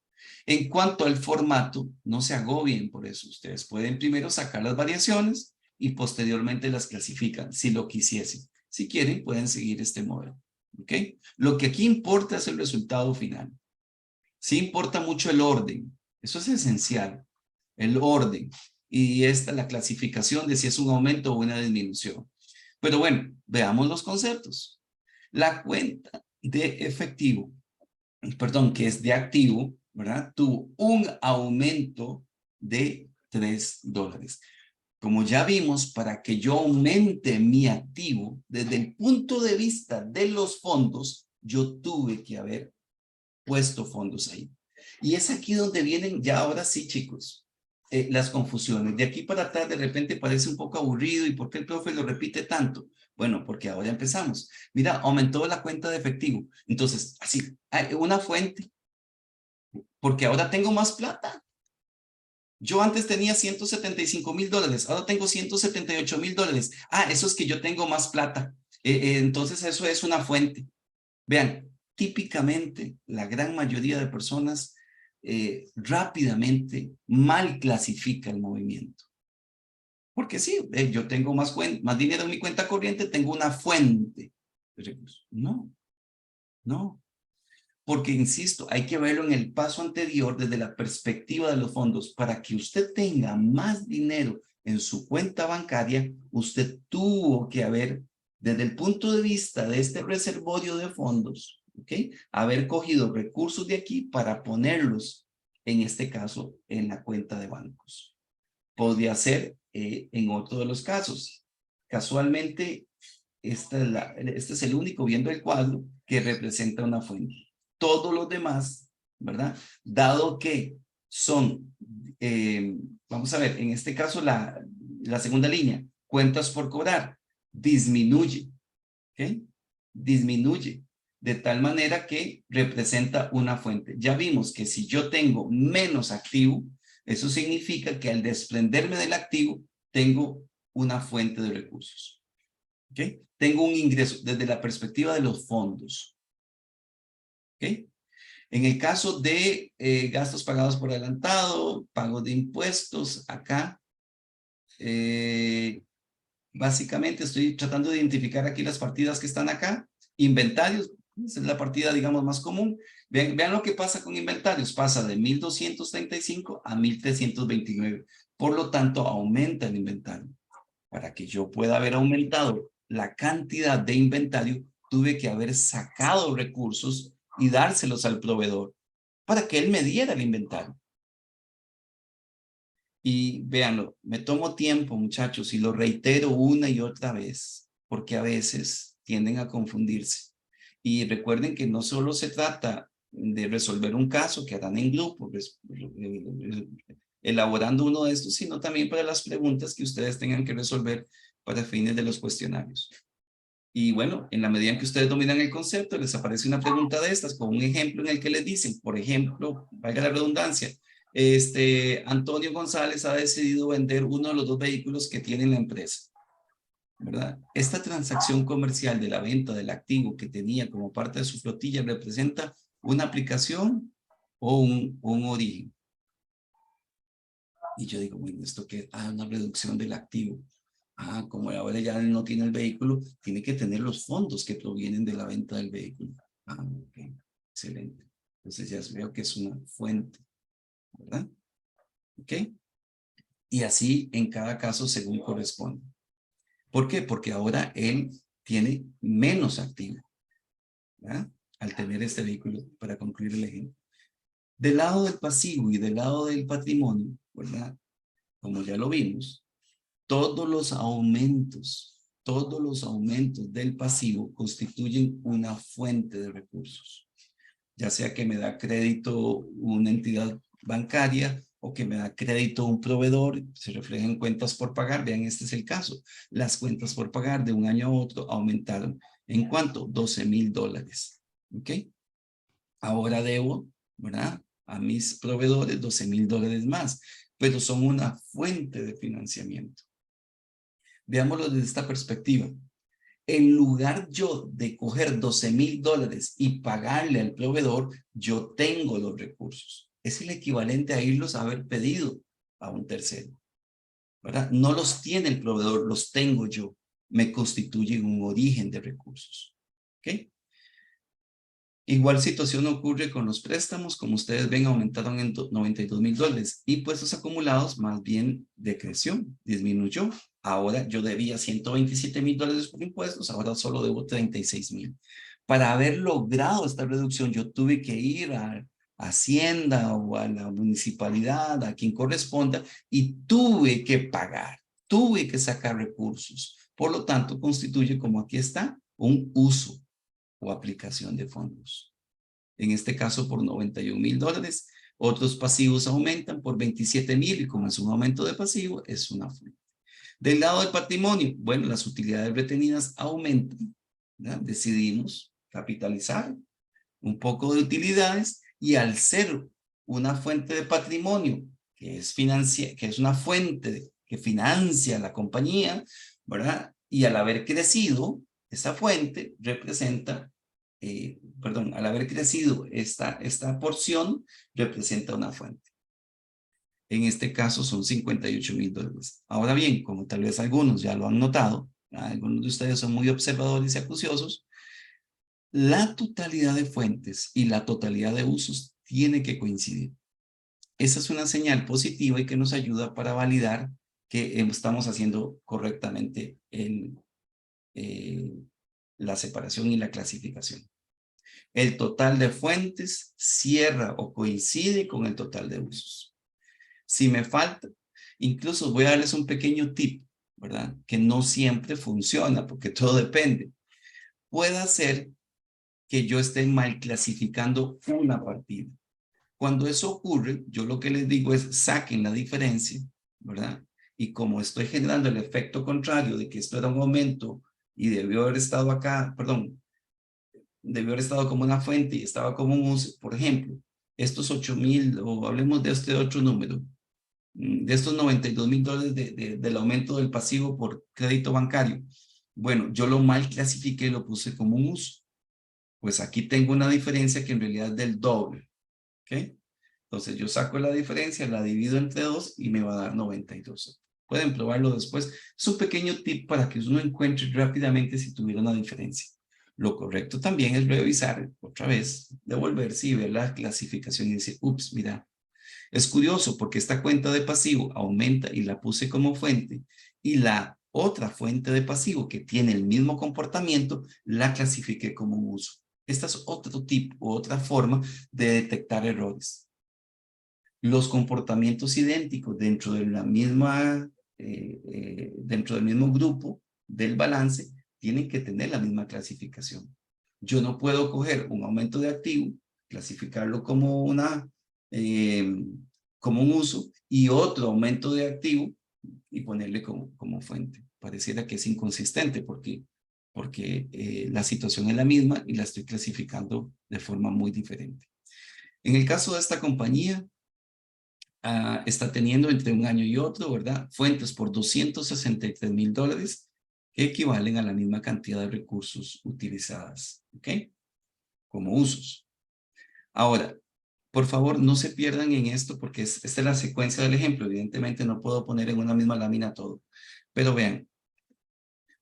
En cuanto al formato, no se agobien por eso. Ustedes pueden primero sacar las variaciones y posteriormente las clasifican, si lo quisiesen. Si quieren, pueden seguir este modelo. ¿Ok? Lo que aquí importa es el resultado final. Sí importa mucho el orden. Eso es esencial. El orden. Y esta la clasificación de si es un aumento o una disminución. Pero bueno, veamos los conceptos. La cuenta de efectivo, perdón, que es de activo, ¿verdad? Tuvo un aumento de $3. Como ya vimos, para que yo aumente mi activo, desde el punto de vista de los fondos, yo tuve que haber puesto fondos ahí. Y es aquí donde vienen ya ahora sí, chicos, las confusiones. De aquí para atrás de repente parece un poco aburrido. ¿Y por qué el profe lo repite tanto? Bueno, porque ahora empezamos. Mira, aumentó la cuenta de efectivo. Entonces, así, hay una fuente. Porque ahora tengo más plata. Yo antes tenía $175,000, ahora tengo $178,000. Eso es que yo tengo más plata. Entonces eso es una fuente. Vean, típicamente la gran mayoría de personas rápidamente mal clasifica el movimiento. Porque sí, yo tengo más dinero en mi cuenta corriente, tengo una fuente de recursos. No, no. Porque, insisto, hay que verlo en el paso anterior desde la perspectiva de los fondos. Para que usted tenga más dinero en su cuenta bancaria, usted tuvo que haber, desde el punto de vista de este reservorio de fondos, ¿ok? Haber cogido recursos de aquí para ponerlos, en este caso, en la cuenta de bancos. Podría ser en otro de los casos. Casualmente, este es el único, viendo el cuadro, que representa una fuente. Todos los demás, ¿verdad? Dado que son, vamos a ver, en este caso la segunda línea, cuentas por cobrar, disminuye, ¿ok? Disminuye, de tal manera que representa una fuente. Ya vimos que si yo tengo menos activo, eso significa que al desprenderme del activo, tengo una fuente de recursos. ¿Ok? Tengo un ingreso desde la perspectiva de los fondos. ¿Ok? En el caso de gastos pagados por adelantado, pago de impuestos, acá, básicamente estoy tratando de identificar aquí las partidas que están acá. Inventarios, esa es la partida, digamos, más común. Vean lo que pasa con inventarios. Pasa de 1,235 a 1,329. Por lo tanto, aumenta el inventario. Para que yo pueda haber aumentado la cantidad de inventario, tuve que haber sacado recursos y dárselos al proveedor para que él me diera el inventario. Y véanlo, me tomo tiempo, muchachos, y lo reitero una y otra vez, porque a veces tienden a confundirse. Y recuerden que no solo se trata de resolver un caso que harán en grupo, elaborando uno de estos, sino también para las preguntas que ustedes tengan que resolver para fines de los cuestionarios. Y bueno, en la medida en que ustedes dominan el concepto, les aparece una pregunta de estas con un ejemplo en el que les dicen, por ejemplo, valga la redundancia, Antonio González ha decidido vender uno de los 2 vehículos que tiene la empresa, ¿verdad? Esta transacción comercial de la venta del activo que tenía como parte de su flotilla representa una aplicación o un origen. Y yo digo, bueno, ¿esto qué? Una reducción del activo. Como ahora ya no tiene el vehículo, tiene que tener los fondos que provienen de la venta del vehículo. Ok, excelente. Entonces ya veo que es una fuente, ¿verdad? Ok. Y así en cada caso según corresponde. ¿Por qué? Porque ahora él tiene menos activo, ¿verdad? Al tener este vehículo, para concluir el ejemplo. Del lado del pasivo y del lado del patrimonio, ¿verdad? Como ya lo vimos, todos los aumentos del pasivo constituyen una fuente de recursos. Ya sea que me da crédito una entidad bancaria o que me da crédito un proveedor, se refleja en cuentas por pagar. Vean, este es el caso. Las cuentas por pagar de un año a otro aumentaron. ¿En cuánto? $12,000. ¿Ok? Ahora debo, ¿verdad? A mis proveedores $12,000 más, pero son una fuente de financiamiento. Veámoslo desde esta perspectiva. En lugar yo de coger $12,000 y pagarle al proveedor, yo tengo los recursos. Es el equivalente a irlos a haber pedido a un tercero, ¿verdad? No los tiene el proveedor, los tengo yo. Me constituyen un origen de recursos. ¿Ok? Igual situación ocurre con los préstamos, como ustedes ven, aumentaron en $92,000 y puestos acumulados más bien decreció, disminuyó. Ahora yo debía $127,000 por impuestos, ahora solo debo $36,000. Para haber logrado esta reducción, yo tuve que ir a Hacienda o a la municipalidad, a quien corresponda, y tuve que pagar, tuve que sacar recursos. Por lo tanto, constituye, como aquí está, un uso o aplicación de fondos. En este caso por $91,000. Otros pasivos aumentan por 27,000 y como es un aumento de pasivo, es una fuente. Del lado del patrimonio, bueno, las utilidades retenidas aumentan, ¿verdad? Decidimos capitalizar un poco de utilidades y al ser una fuente de patrimonio que es una fuente que financia la compañía, ¿verdad? Y al haber crecido, esa fuente representa, al haber crecido esta porción, representa una fuente. En este caso son $58,000. Ahora bien, como tal vez algunos ya lo han notado, algunos de ustedes son muy observadores y acuciosos, la totalidad de fuentes y la totalidad de usos tiene que coincidir. Esa es una señal positiva y que nos ayuda para validar que estamos haciendo correctamente la separación y la clasificación. El total de fuentes cierra o coincide con el total de usos. Si me falta, incluso voy a darles un pequeño tip, ¿verdad? Que no siempre funciona porque todo depende. Puede ser que yo esté mal clasificando una partida. Cuando eso ocurre, yo lo que les digo es saquen la diferencia, ¿verdad? Y como estoy generando el efecto contrario de que esto era un aumento y debió haber estado acá, debió haber estado como una fuente y estaba como un uso, por ejemplo, estos 8,000, o hablemos de este otro número, de estos $92,000 del aumento del pasivo por crédito bancario. Bueno, yo lo mal clasifiqué, lo puse como un uso. Pues aquí tengo una diferencia que en realidad es del doble. ¿Ok? Entonces yo saco la diferencia, la divido entre 2 y me va a dar 92. Pueden probarlo después. Es un pequeño tip para que uno encuentre rápidamente si tuviera una diferencia. Lo correcto también es revisar otra vez, devolverse y ver la clasificación y decir, ups, mira, es curioso porque esta cuenta de pasivo aumenta y la puse como fuente y la otra fuente de pasivo que tiene el mismo comportamiento la clasifiqué como un uso. Esta es otro tipo, otra forma de detectar errores. Los comportamientos idénticos dentro de la misma, dentro del mismo grupo del balance tienen que tener la misma clasificación. Yo no puedo coger un aumento de activo, clasificarlo como como un uso y otro aumento de activo y ponerle como fuente. Pareciera que es inconsistente porque la situación es la misma y la estoy clasificando de forma muy diferente. En el caso de esta compañía, está teniendo entre un año y otro, ¿verdad? Fuentes por $263,000 que equivalen a la misma cantidad de recursos utilizadas, ¿ok? Como usos. Ahora, por favor, no se pierdan en esto porque esta es la secuencia del ejemplo. Evidentemente no puedo poner en una misma lámina todo. Pero vean,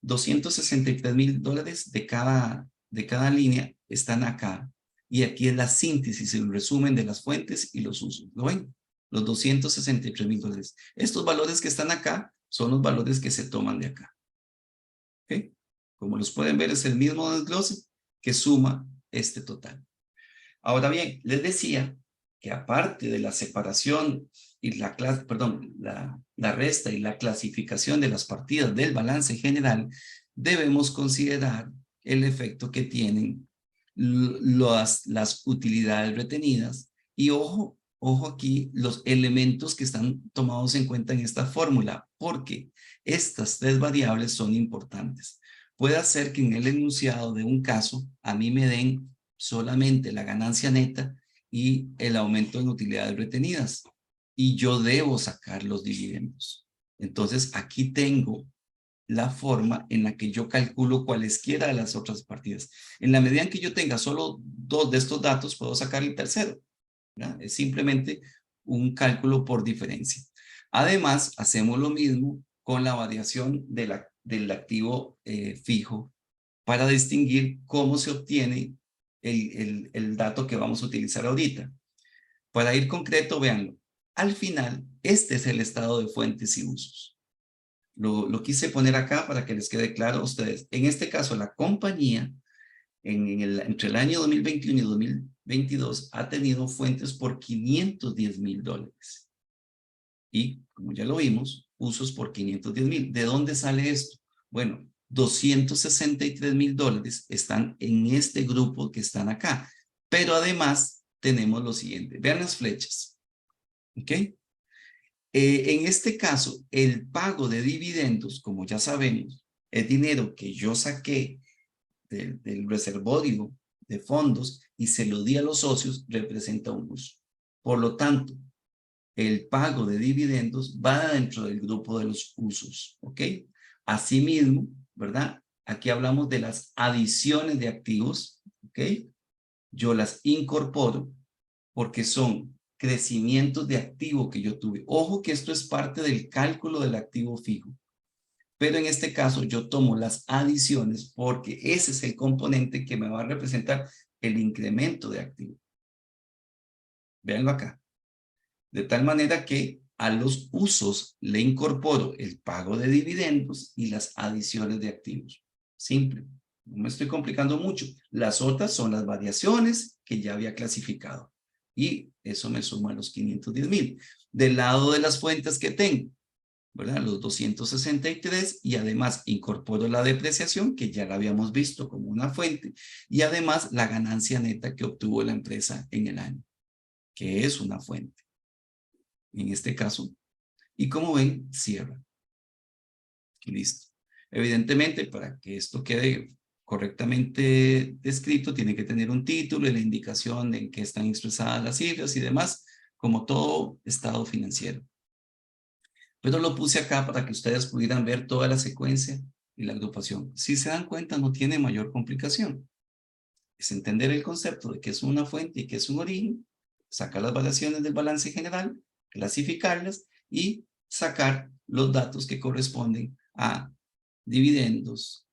$263,000 de cada línea están acá. Y aquí es la síntesis, el resumen de las fuentes y los usos. ¿Lo ven? Los $263,000. Estos valores que están acá son los valores que se toman de acá. ¿Ok? Como los pueden ver, es el mismo desglose que suma este total. Ahora bien, les decía que aparte de la separación y la resta y la clasificación de las partidas del balance general, debemos considerar el efecto que tienen las utilidades retenidas y ojo aquí los elementos que están tomados en cuenta en esta fórmula, porque estas tres variables son importantes. Puede ser que en el enunciado de un caso a mí me den solamente la ganancia neta y el aumento en utilidades retenidas. Y yo debo sacar los dividendos. Entonces, aquí tengo la forma en la que yo calculo cualesquiera de las otras partidas. En la medida en que yo tenga solo dos de estos datos, puedo sacar el tercero, ¿verdad? Es simplemente un cálculo por diferencia. Además, hacemos lo mismo con la variación del activo fijo para distinguir cómo se obtiene el dato que vamos a utilizar ahorita. Para ir concreto, véanlo. Al final, este es el estado de fuentes y usos. Lo quise poner acá para que les quede claro a ustedes. En este caso, la compañía, entre el año 2021 y 2022, ha tenido fuentes por $510,000. Y, como ya lo vimos, usos por $510,000. ¿De dónde sale esto? Bueno, $263,000 están en este grupo que están acá. Pero además tenemos lo siguiente. Vean las flechas. ¿Ok? En este caso, el pago de dividendos, como ya sabemos, es dinero que yo saqué del reservorio de fondos y se lo di a los socios, representa un uso. Por lo tanto, el pago de dividendos va dentro del grupo de los usos, ¿ok? Asimismo, ¿verdad? Aquí hablamos de las adiciones de activos, ¿ok? Yo las incorporo porque son crecimientos de activo que yo tuve. Ojo que esto es parte del cálculo del activo fijo. Pero en este caso yo tomo las adiciones porque ese es el componente que me va a representar el incremento de activo. Véanlo acá. De tal manera que a los usos le incorporo el pago de dividendos y las adiciones de activos. Simple. No me estoy complicando mucho. Las otras son las variaciones que ya había clasificado. Y eso me suma a los 510,000. Del lado de las fuentes que tengo, ¿verdad? Los 263 y además incorporo la depreciación que ya la habíamos visto como una fuente y además la ganancia neta que obtuvo la empresa en el año, que es una fuente. En este caso, y como ven, cierra. Listo. Evidentemente, para que esto quede correctamente descrito, tiene que tener un título y la indicación en que están expresadas las cifras y demás, como todo estado financiero. Pero lo puse acá para que ustedes pudieran ver toda la secuencia y la agrupación. Si se dan cuenta, no tiene mayor complicación. Es entender el concepto de que es una fuente y que es un origen, sacar las variaciones del balance general, clasificarlas y sacar los datos que corresponden a dividendos,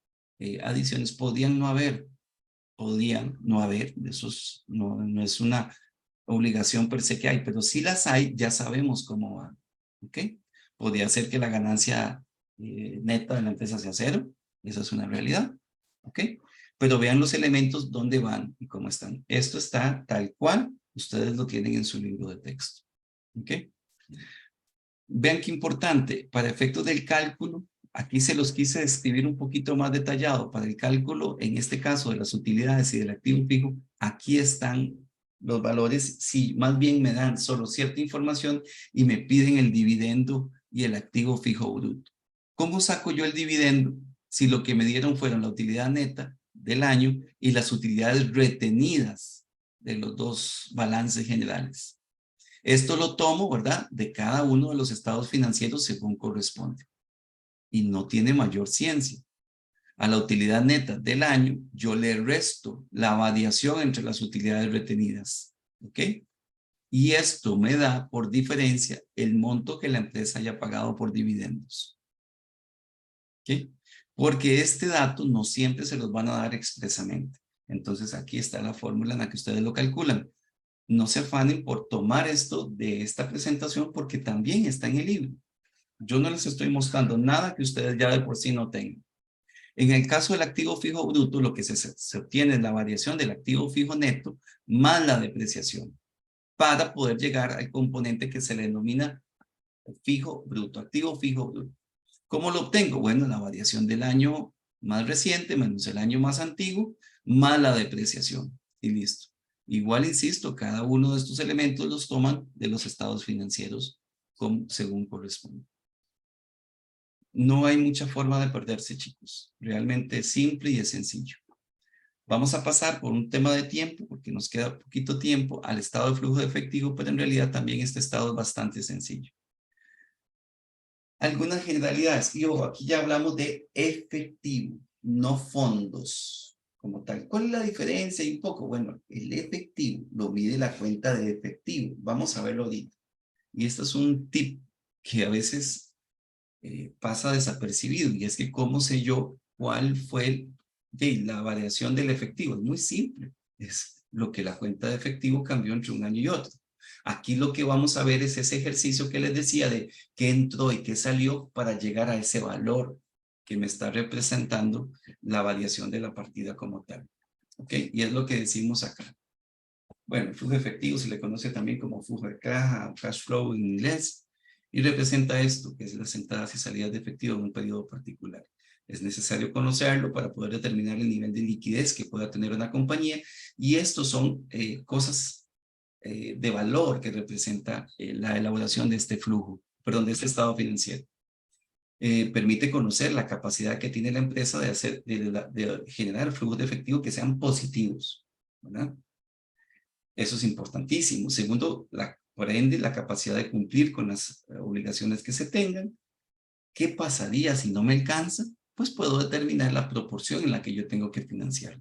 adiciones. Podían no haber, eso no es una obligación per se que hay, pero si las hay, ya sabemos cómo van. ¿Ok? Podría ser que la ganancia neta de la empresa sea cero, eso es una realidad. ¿Ok? Pero vean los elementos dónde van y cómo están. Esto está tal cual ustedes lo tienen en su libro de texto. ¿Ok? Vean qué importante, para efectos del cálculo, aquí se los quise describir un poquito más detallado. Para el cálculo, en este caso de las utilidades y del activo fijo, aquí están los valores. Si más bien me dan solo cierta información y me piden el dividendo y el activo fijo bruto. ¿Cómo saco yo el dividendo? Si lo que me dieron fueron la utilidad neta del año y las utilidades retenidas de los dos balances generales. Esto lo tomo, ¿verdad?, de cada uno de los estados financieros según corresponde. Y no tiene mayor ciencia. A la utilidad neta del año, yo le resto la variación entre las utilidades retenidas. ¿Ok? Y esto me da por diferencia el monto que la empresa haya pagado por dividendos. ¿Ok? Porque este dato no siempre se los van a dar expresamente. Entonces aquí está la fórmula en la que ustedes lo calculan. No se afanen por tomar esto de esta presentación porque también está en el libro. Yo no les estoy mostrando nada que ustedes ya de por sí no tengan. En el caso del activo fijo bruto, lo que se obtiene es la variación del activo fijo neto más la depreciación para poder llegar al componente que se le denomina fijo bruto, activo fijo bruto. ¿Cómo lo obtengo? Bueno, la variación del año más reciente menos el año más antiguo más la depreciación y listo. Igual, insisto, cada uno de estos elementos los toman de los estados financieros según corresponde. No hay mucha forma de perderse, chicos. Realmente es simple y es sencillo. Vamos a pasar por un tema de tiempo, porque nos queda poquito tiempo, al estado de flujo de efectivo, pero en realidad también este estado es bastante sencillo. Algunas generalidades. Y ojo, aquí ya hablamos de efectivo, no fondos como tal. ¿Cuál es la diferencia? Y un poco, bueno, el efectivo lo mide la cuenta de efectivo. Vamos a verlo ahorita. Y esto es un tip que a veces pasa desapercibido, y es que cómo sé yo cuál fue la variación del efectivo. Es muy simple. Es lo que la cuenta de efectivo cambió entre un año y otro. Aquí lo que vamos a ver es ese ejercicio que les decía de qué entró y qué salió para llegar a ese valor que me está representando la variación de la partida como tal. ¿Ok? Y es lo que decimos acá. Bueno, el flujo efectivo se le conoce también como flujo de caja, cash flow en inglés, y representa esto, que es las entradas y salidas de efectivo en un periodo particular. Es necesario conocerlo para poder determinar el nivel de liquidez que pueda tener una compañía, y estos son cosas de valor que representa la elaboración de este flujo, perdón, de este estado financiero. Permite conocer la capacidad que tiene la empresa de generar flujos de efectivo que sean positivos, ¿verdad? Eso es importantísimo. Segundo, por ende, la capacidad de cumplir con las obligaciones que se tengan. ¿Qué pasaría si no me alcanza? Pues puedo determinar la proporción en la que yo tengo que financiar.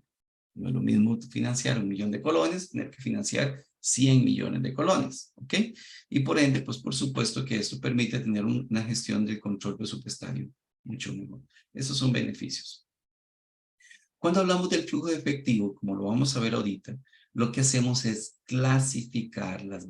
No es lo mismo financiar 1 millón de colones, tener que financiar 100 millones de colones, ¿ok? Y por ende, pues por supuesto que esto permite tener una gestión del control presupuestario mucho mejor. Esos son beneficios. Cuando hablamos del flujo de efectivo, como lo vamos a ver ahorita, lo que hacemos es clasificar las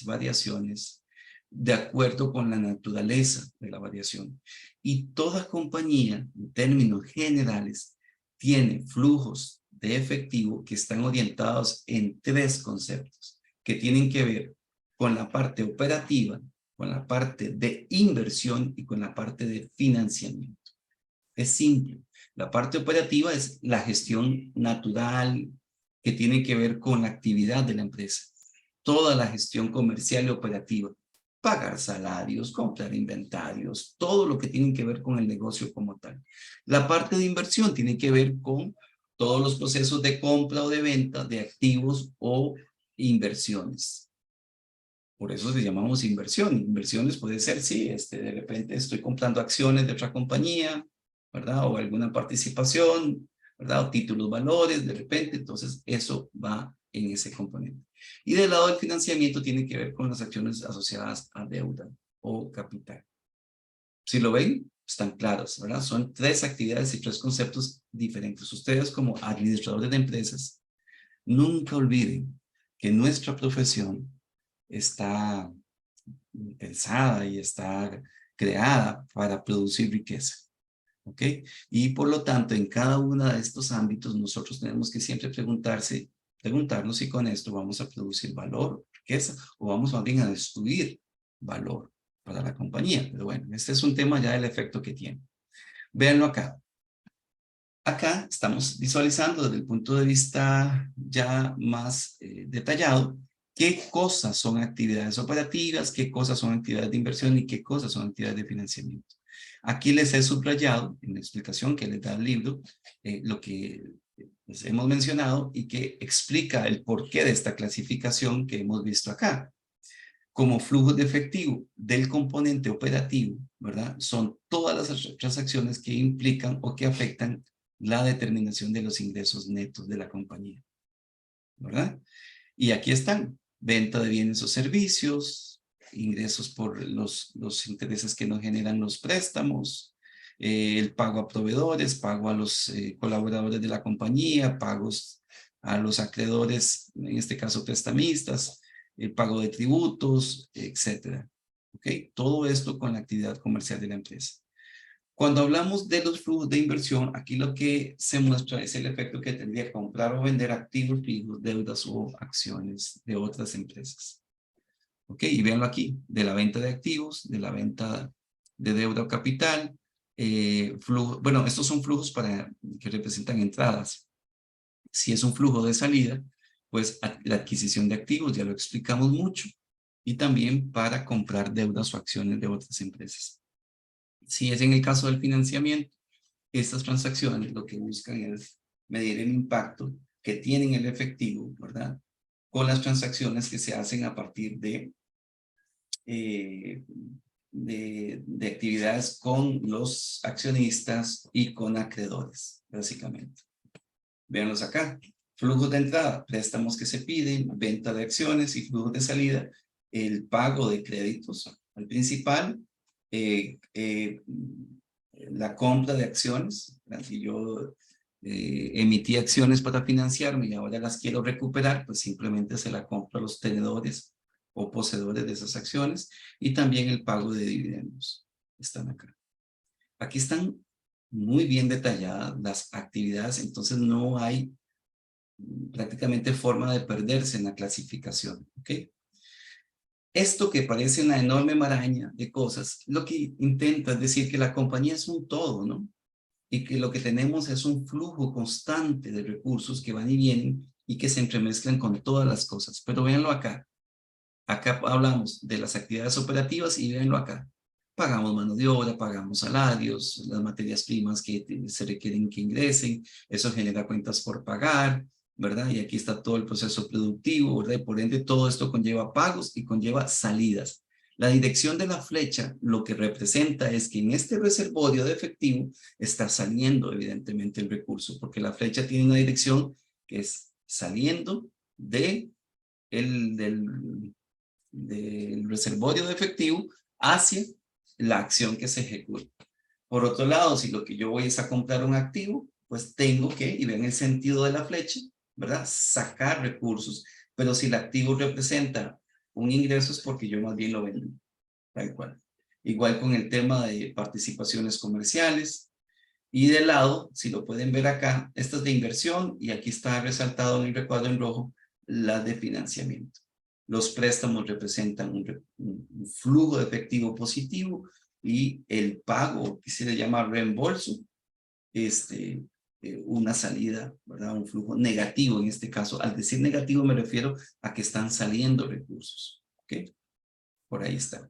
variaciones de acuerdo con la naturaleza de la variación. Y toda compañía, en términos generales, tiene flujos de efectivo que están orientados en 3 conceptos, que tienen que ver con la parte operativa, con la parte de inversión y con la parte de financiamiento. Es simple. La parte operativa es la gestión natural que tiene que ver con la actividad de la empresa. Toda la gestión comercial y operativa. Pagar salarios, comprar inventarios, todo lo que tiene que ver con el negocio como tal. La parte de inversión tiene que ver con todos los procesos de compra o de venta de activos o inversiones. Por eso le llamamos inversión. Inversiones puede ser, sí, de repente estoy comprando acciones de otra compañía, ¿verdad? O alguna participación, ¿verdad? O títulos valores, de repente. Entonces, eso va en ese componente. Y del lado del financiamiento tiene que ver con las acciones asociadas a deuda o capital. Si lo ven, están claros, ¿verdad? Son 3 actividades y 3 conceptos diferentes. Ustedes como administradores de empresas, nunca olviden que nuestra profesión está pensada y está creada para producir riqueza. ¿Ok? Y por lo tanto, en cada uno de estos ámbitos, nosotros tenemos que siempre preguntarnos si con esto vamos a producir valor riqueza o vamos más bien a destruir valor para la compañía. Pero bueno, este es un tema ya del efecto que tiene. Véanlo acá. Acá estamos visualizando desde el punto de vista ya más detallado qué cosas son actividades operativas, qué cosas son actividades de inversión y qué cosas son actividades de financiamiento. Aquí les he subrayado en la explicación que les da el libro lo que les hemos mencionado y que explica el porqué de esta clasificación que hemos visto acá. Como flujo de efectivo del componente operativo, ¿verdad? Son todas las transacciones que implican o que afectan la determinación de los ingresos netos de la compañía, ¿verdad? Y aquí están, venta de bienes o servicios, ingresos por los intereses que nos generan los préstamos, el pago a proveedores, pago a los colaboradores de la compañía, pagos a los acreedores, en este caso prestamistas, el pago de tributos, etcétera. ¿Ok? Todo esto con la actividad comercial de la empresa. Cuando hablamos de los flujos de inversión, aquí lo que se muestra es el efecto que tendría comprar o vender activos fijos, deudas o acciones de otras empresas. ¿Ok? Y véanlo aquí, de la venta de activos, de la venta de deuda o capital, bueno, estos son flujos que representan entradas. Si es un flujo de salida, pues la adquisición de activos, ya lo explicamos mucho, y también para comprar deudas o acciones de otras empresas. Si es en el caso del financiamiento, estas transacciones lo que buscan es medir el impacto que tienen el efectivo, ¿verdad? Con las transacciones que se hacen a partir de actividades con los accionistas y con acreedores, básicamente. Véanlos acá. Flujos de entrada, préstamos que se piden, venta de acciones y flujos de salida, el pago de créditos al principal, la compra de acciones. Si yo emití acciones para financiarme y ahora las quiero recuperar, pues simplemente se la compro a los tenedores o poseedores de esas acciones, y también el pago de dividendos. Están acá. Aquí están muy bien detalladas las actividades, entonces no hay prácticamente forma de perderse en la clasificación. ¿Ok? Esto que parece una enorme maraña de cosas, lo que intenta es decir que la compañía es un todo, ¿no? Y que lo que tenemos es un flujo constante de recursos que van y vienen y que se entremezclan con todas las cosas. Pero véanlo acá. Acá hablamos de las actividades operativas y véanlo acá. Pagamos mano de obra, pagamos salarios, las materias primas que se requieren que ingresen, eso genera cuentas por pagar, ¿verdad? Y aquí está todo el proceso productivo, ¿verdad? Y por ende todo esto conlleva pagos y conlleva salidas. La dirección de la flecha lo que representa es que en este reservorio de efectivo está saliendo evidentemente el recurso, porque la flecha tiene una dirección que es saliendo del reservorio de efectivo hacia la acción que se ejecuta. Por otro lado, si lo que yo voy es a comprar un activo, pues tengo que, y ven el sentido de la flecha, ¿verdad? Sacar recursos. Pero si el activo representa un ingreso es porque yo más bien lo vendo. Tal cual. Igual con el tema de participaciones comerciales. Y de lado, si lo pueden ver acá, esto es de inversión y aquí está resaltado en el recuadro en rojo, la de financiamiento. Los préstamos representan un flujo de efectivo positivo y el pago, que se le llama reembolso, una salida, ¿verdad? Un flujo negativo en este caso. Al decir negativo me refiero a que están saliendo recursos. ¿Ok? Por ahí está.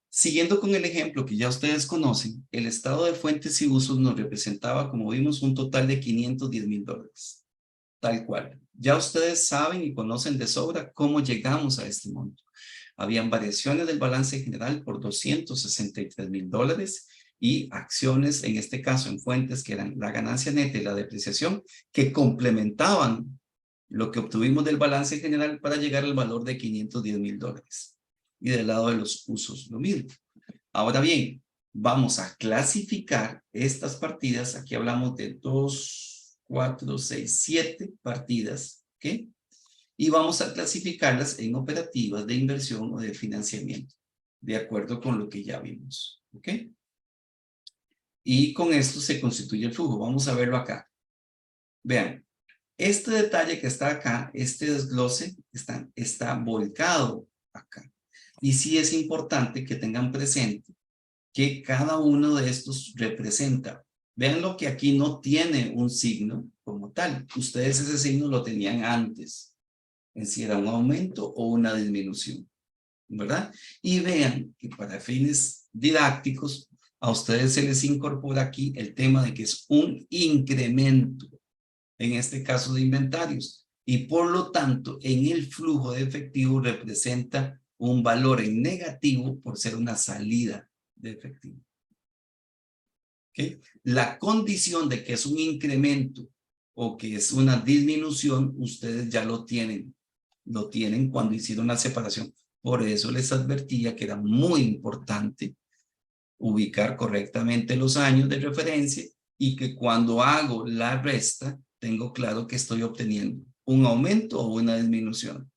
Siguiendo con el ejemplo que ya ustedes conocen, el estado de fuentes y usos nos representaba, como vimos, un total de $510,000. Tal cual. Ya ustedes saben y conocen de sobra cómo llegamos a este monto. Habían variaciones del balance general por $263,000 y acciones, en este caso en fuentes, que eran la ganancia neta y la depreciación, que complementaban lo que obtuvimos del balance general para llegar al valor de $510,000. Y del lado de los usos, lo mismo. Ahora bien, vamos a clasificar estas partidas. Aquí hablamos de 2, 4, 6, 7 partidas, ¿ok? Y vamos a clasificarlas en operativas de inversión o de financiamiento, de acuerdo con lo que ya vimos, ¿ok? Y con esto se constituye el flujo. Vamos a verlo acá. Vean, Este detalle que está acá, este desglose, está volcado acá. Y sí es importante que tengan presente que cada uno de estos representa. Vean lo que aquí no tiene un signo como tal. Ustedes ese signo lo tenían antes. Es si era un aumento o una disminución, ¿verdad? Y vean que para fines didácticos, a ustedes se les incorpora aquí el tema de que es un incremento, en este caso de inventarios. Y por lo tanto, en el flujo de efectivo representa un valor en negativo por ser una salida de efectivo. ¿Okay? La condición de que es un incremento o que es una disminución, ustedes ya lo tienen cuando hicieron la separación. Por eso les advertía que era muy importante ubicar correctamente los años de referencia y que cuando hago la resta, tengo claro que estoy obteniendo un aumento o una disminución.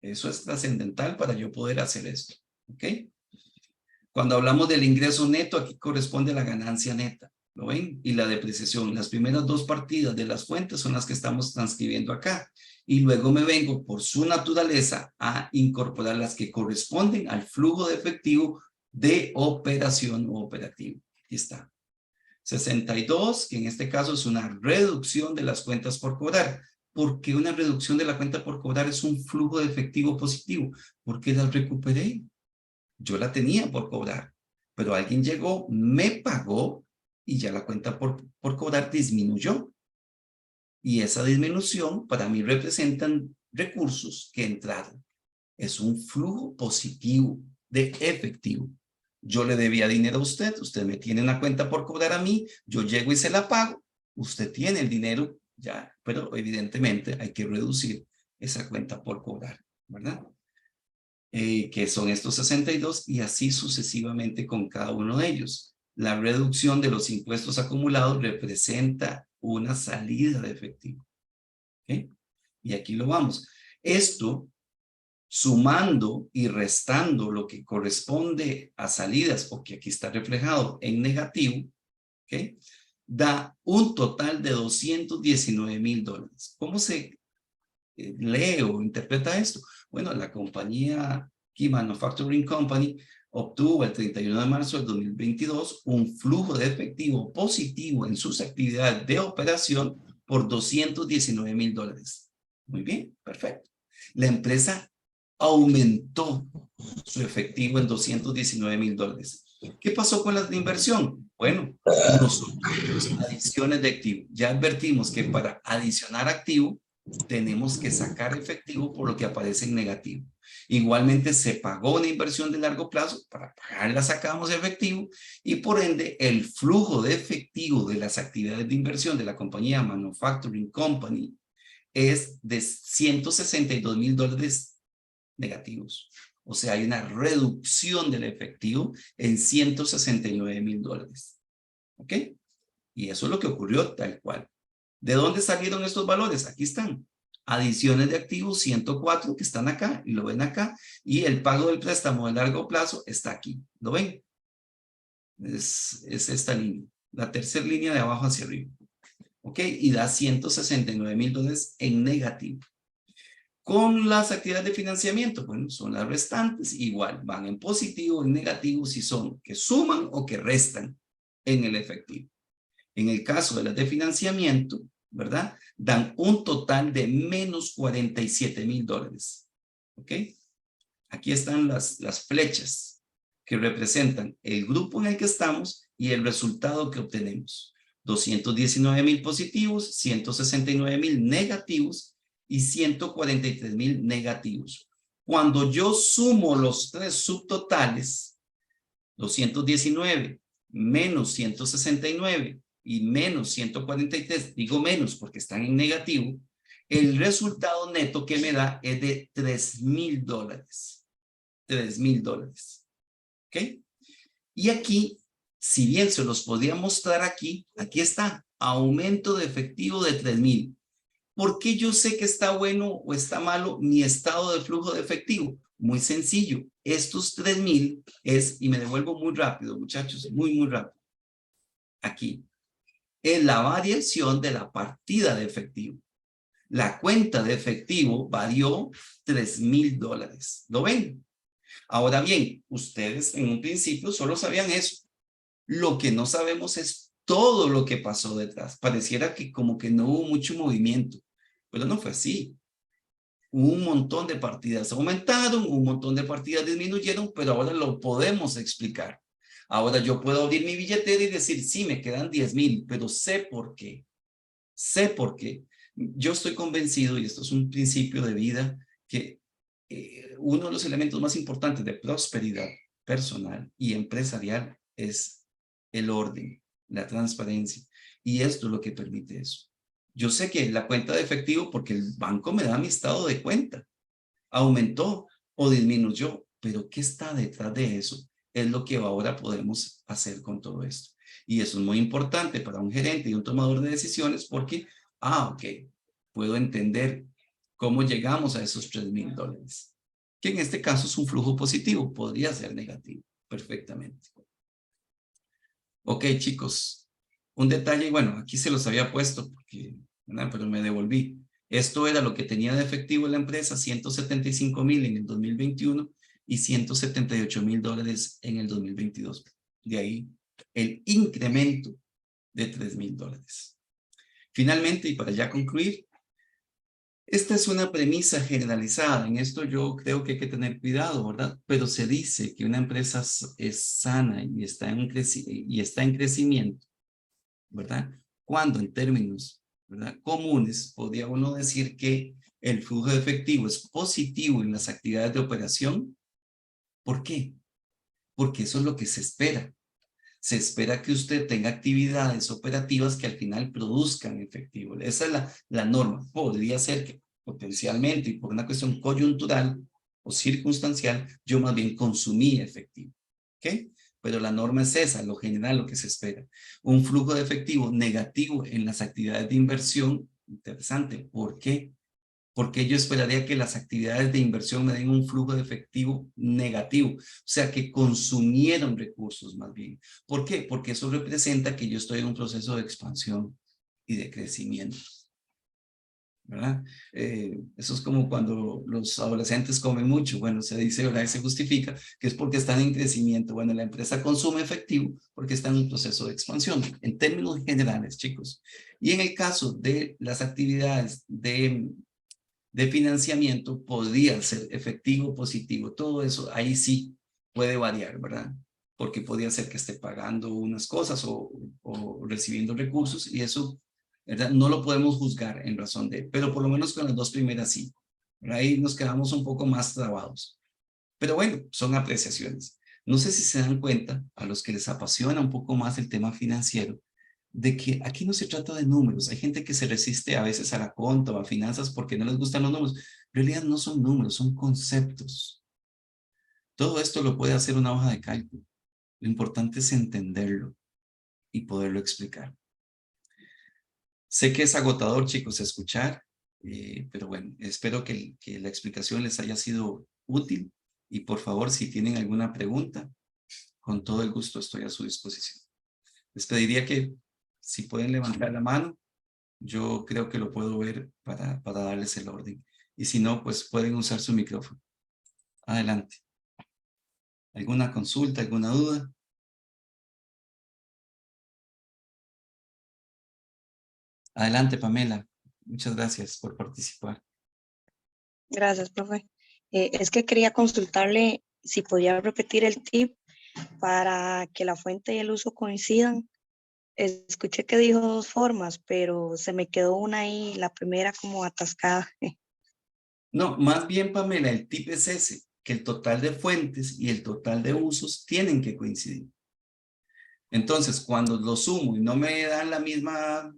Eso es trascendental para yo poder hacer esto. ¿Ok? Cuando hablamos del ingreso neto, aquí corresponde a la ganancia neta. ¿Lo ven? Y la depreciación. Las primeras dos partidas de las fuentes son las que estamos transcribiendo acá. Y luego me vengo por su naturaleza a incorporar las que corresponden al flujo de efectivo de operación o operativo. Aquí está. 62, que en este caso es una reducción de las cuentas por cobrar. ¿Por qué una reducción de la cuenta por cobrar es un flujo de efectivo positivo? Porque las recuperé. Yo la tenía por cobrar, pero alguien llegó, me pagó y ya la cuenta por cobrar disminuyó. Y esa disminución para mí representan recursos que entraron. Es un flujo positivo de efectivo. Yo le debía dinero a usted, usted me tiene una cuenta por cobrar a mí, yo llego y se la pago, usted tiene el dinero ya, pero evidentemente hay que reducir esa cuenta por cobrar, ¿verdad? Que son estos 62 y así sucesivamente con cada uno de ellos. La reducción de los impuestos acumulados representa una salida de efectivo. ¿Okay? Y aquí lo vamos. Esto, sumando y restando lo que corresponde a salidas, o que aquí está reflejado en negativo, ¿okay? Da un total de $219,000. ¿Cómo se lee o interpreta esto? Bueno, la compañía Key Manufacturing Company obtuvo el 31 de marzo del 2022 un flujo de efectivo positivo en sus actividades de operación por $219,000. Muy bien, perfecto. La empresa aumentó su efectivo en $219,000. ¿Qué pasó con la inversión? Bueno, nosotros adiciones de activo. Ya advertimos que para adicionar activo tenemos que sacar efectivo por lo que aparece en negativo. Igualmente se pagó una inversión de largo plazo, para pagarla sacamos efectivo y por ende el flujo de efectivo de las actividades de inversión de la compañía Manufacturing Company es de $162,000 negativos. O sea, hay una reducción del efectivo en $169,000. ¿Ok? Y eso es lo que ocurrió tal cual. ¿De dónde salieron estos valores? Aquí están. Adiciones de activos 104 que están acá y lo ven acá. Y el pago del préstamo de largo plazo está aquí. ¿Lo ven? Es esta línea. La tercera línea de abajo hacia arriba. ¿Ok? Y da $169,000 en negativo. Con las actividades de financiamiento, bueno, son las restantes. Igual, van en positivo o en negativo si son que suman o que restan en el efectivo. En el caso de las de financiamiento, ¿verdad? Dan un total de menos $47,000. ¿Ok? Aquí están las flechas que representan el grupo en el que estamos y el resultado que obtenemos. 219,000 positivos, 169,000 negativos y 143,000 negativos. Cuando yo sumo los tres subtotales, 219 menos 169 y menos 143, digo menos porque están en negativo, el resultado neto que me da es de $3,000. $3,000. ¿Ok? Y aquí, si bien se los podía mostrar aquí, aquí está, aumento de efectivo de 3,000. ¿Por qué yo sé que está bueno o está malo mi estado de flujo de efectivo? Muy sencillo. Estos 3,000 es, y me devuelvo muy rápido, muchachos, muy rápido. Aquí. Es la variación de la partida de efectivo. La cuenta de efectivo varió $3,000. ¿Lo ven? Ahora bien, ustedes en un principio solo sabían eso. Lo que no sabemos es todo lo que pasó detrás. Pareciera que como que no hubo mucho movimiento, pero no fue así. Un montón de partidas aumentaron, un montón de partidas disminuyeron, pero ahora lo podemos explicar. Ahora yo puedo abrir mi billetera y decir, sí, me quedan 10,000, pero sé por qué. Sé por qué. Yo estoy convencido, y esto es un principio de vida, que uno de los elementos más importantes de prosperidad personal y empresarial es el orden, la transparencia. Y esto es lo que permite eso. Yo sé que la cuenta de efectivo, porque el banco me da mi estado de cuenta, aumentó o disminuyó, pero ¿qué está detrás de eso? Es lo que ahora podemos hacer con todo esto. Y eso es muy importante para un gerente y un tomador de decisiones porque, ok, puedo entender cómo llegamos a esos $3,000, que en este caso es un flujo positivo, podría ser negativo, perfectamente. Ok, chicos, un detalle, bueno, aquí se los había puesto, porque, pero me devolví. Esto era lo que tenía de efectivo la empresa, 175,000 en el 2021 y $178,000 en el 2022. De ahí el incremento de $3,000. Finalmente, y para ya concluir, esta es una premisa generalizada. En esto yo creo que hay que tener cuidado, ¿verdad? Pero se dice que una empresa es sana y está en crecimiento, ¿verdad? Cuando en términos, ¿verdad?, comunes, podría uno decir que el flujo de efectivo es positivo en las actividades de operación. ¿Por qué? Porque eso es lo que se espera. Se espera que usted tenga actividades operativas que al final produzcan efectivo. Esa es la norma. Podría ser que potencialmente y por una cuestión coyuntural o circunstancial, yo más bien consumí efectivo. ¿Ok? Pero la norma es esa, lo general, lo que se espera. Un flujo de efectivo negativo en las actividades de inversión, interesante. ¿Por qué? Porque yo esperaría que las actividades de inversión me den un flujo de efectivo negativo, o sea, que consumieron recursos más bien. ¿Por qué? Porque eso representa que yo estoy en un proceso de expansión y de crecimiento, ¿verdad? Eso es como cuando los adolescentes comen mucho. Bueno, se dice, ¿verdad?, y se justifica que es porque están en crecimiento. Bueno, la empresa consume efectivo porque está en un proceso de expansión, en términos generales, chicos. Y en el caso de las actividades de financiamiento, podría ser efectivo, positivo, todo eso ahí sí puede variar, ¿verdad? Porque podría ser que esté pagando unas cosas o recibiendo recursos, y eso, ¿verdad?, no lo podemos juzgar en razón de, pero por lo menos con las dos primeras sí, ¿verdad? Ahí nos quedamos un poco más trabados. Pero bueno, son apreciaciones. No sé si se dan cuenta, a los que les apasiona un poco más el tema financiero, de que aquí no se trata de números. Hay gente que se resiste a veces a la conta o a finanzas porque no les gustan los números. En realidad no son números, son conceptos. Todo esto lo puede hacer una hoja de cálculo. Lo importante es entenderlo y poderlo explicar. Sé que es agotador, chicos, escuchar, pero bueno, espero que la explicación les haya sido útil, y por favor, si tienen alguna pregunta, con todo el gusto estoy a su disposición. Les pediría que si pueden levantar la mano, yo creo que lo puedo ver para darles el orden. Y si no, pues pueden usar su micrófono. Adelante. ¿Alguna consulta, alguna duda? Adelante, Pamela. Muchas gracias por participar.
Gracias, profe. Es que quería consultarle si podía repetir el tip para que la fuente y el uso coincidan. Escuché que dijo 2 formas, pero se me quedó una ahí, la primera como atascada.
No, más bien, Pamela, el tip es ese, que el total de fuentes y el total de usos tienen que coincidir. Entonces, cuando lo sumo y no me dan la misma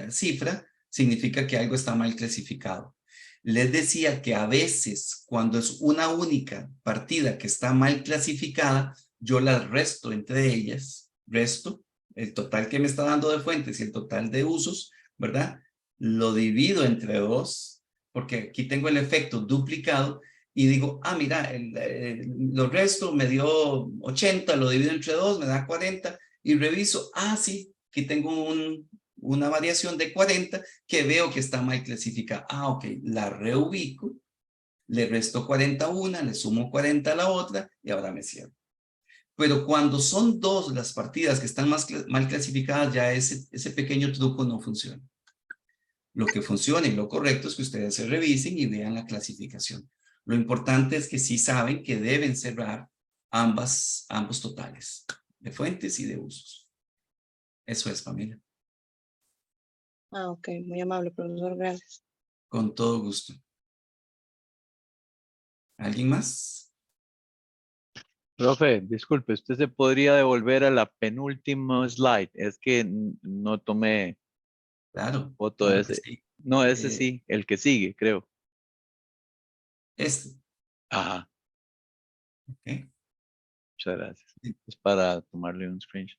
cifra, significa que algo está mal clasificado. Les decía que a veces, cuando es una única partida que está mal clasificada, yo las resto entre ellas, resto el total que me está dando de fuentes y el total de usos, ¿verdad? Lo divido entre 2, porque aquí tengo el efecto duplicado, y digo, mira, lo resto me dio 80, lo divido entre 2, me da 40, y reviso, sí, aquí tengo una variación de 40 que veo que está mal clasificada. Ah, ok, la reubico, le resto 40 a una, le sumo 40 a la otra y ahora me cierro. Pero cuando son dos las partidas que están mal clasificadas, ya ese pequeño truco no funciona. Lo que funciona y lo correcto es que ustedes se revisen y vean la clasificación. Lo importante es que sí saben que deben cerrar ambos totales, de fuentes y de usos. Eso es, Pamela.
Ah, ok, muy amable, profesor, gracias.
Con todo gusto. ¿Alguien más?
Profe, disculpe, ¿usted se podría devolver a la penúltima slide? Es que no tomé
Claro,
foto de
claro que
ese.
sí.
No, ese sí, el que sigue, creo.
Este.
Ajá,
¿Ok?
muchas gracias. Es para tomarle un screenshot.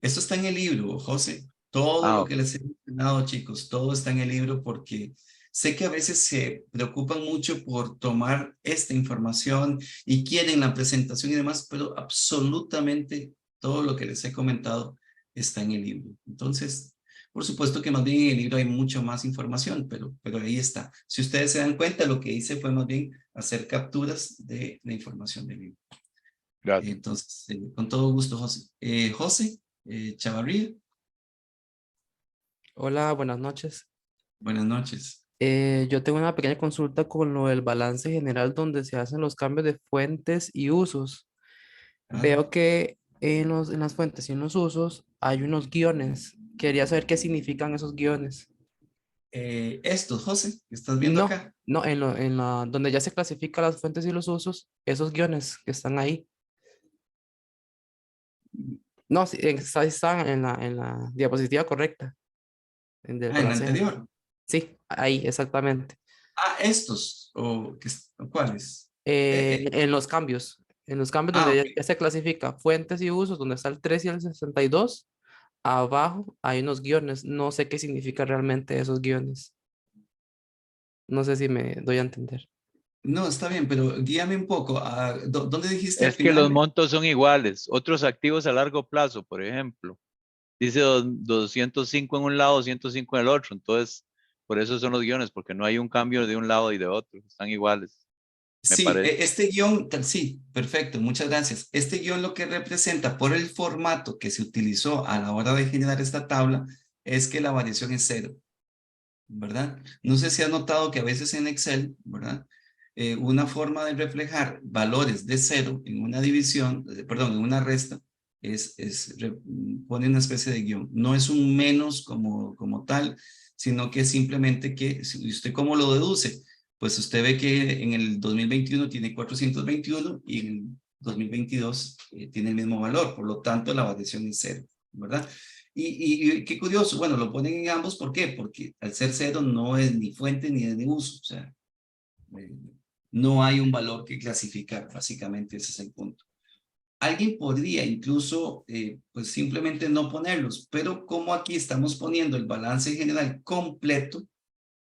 Esto está en el libro, José. Todo
Ah,
lo
ok.
que les he mencionado, chicos, todo está en el libro porque sé que a veces se preocupan mucho por tomar esta información y quieren la presentación y demás, pero absolutamente todo lo que les he comentado está en el libro. Entonces, por supuesto que más bien en el libro hay mucha más información, pero ahí está. Si ustedes se dan cuenta, lo que hice fue más bien hacer capturas de la información del libro.
Gracias.
Entonces, con todo gusto, José. José Chavarría,
Hola, buenas noches.
buenas noches.
Yo tengo una pequeña consulta con lo del balance general donde se hacen los cambios de fuentes y usos.
Claro.
Veo que en las fuentes y en los usos hay unos guiones. Quería saber qué significan esos guiones.
Estos, José, que estás viendo
No,
acá.
no, donde ya se clasifican las fuentes y los usos, esos guiones que están ahí. No, sí, están en la diapositiva correcta, del
En la
balance general.
anterior.
Sí, ahí, exactamente.
Estos, o ¿cuáles? Eh,
En los cambios donde
ok.
ya se clasifica fuentes y usos, donde está el 3 y el 62 abajo hay unos guiones. No sé qué significa realmente esos guiones. No sé si me doy a entender.
No, está bien, pero guíame un poco. ¿Dónde dijiste al
Es que los
final?
montos son iguales. Otros activos a largo plazo, por ejemplo. Dice 205 en un lado, 205 en el otro. Entonces, por eso son los guiones, porque no hay un cambio de un lado y de otro. Están iguales, me
Sí,
parece.
este guión, sí, perfecto, muchas gracias. Este guión lo que representa por el formato que se utilizó a la hora de generar esta tabla es que la variación es cero. ¿Verdad? No sé si has notado que a veces en Excel, ¿verdad? Una forma de reflejar valores de cero en una división, perdón, en una resta, pone una especie de guión. No es un menos como tal, sino que simplemente que, si usted cómo lo deduce, pues usted ve que en el 2021 tiene 421 y en el 2022 tiene el mismo valor, por lo tanto la variación es cero, ¿verdad? Y qué curioso, bueno, lo ponen en ambos, ¿por qué? Porque al ser cero no es ni fuente ni es de uso, o sea, eh, no hay un valor que clasificar, básicamente ese es el punto. Alguien podría incluso, pues simplemente no ponerlos, pero como aquí estamos poniendo el balance general completo,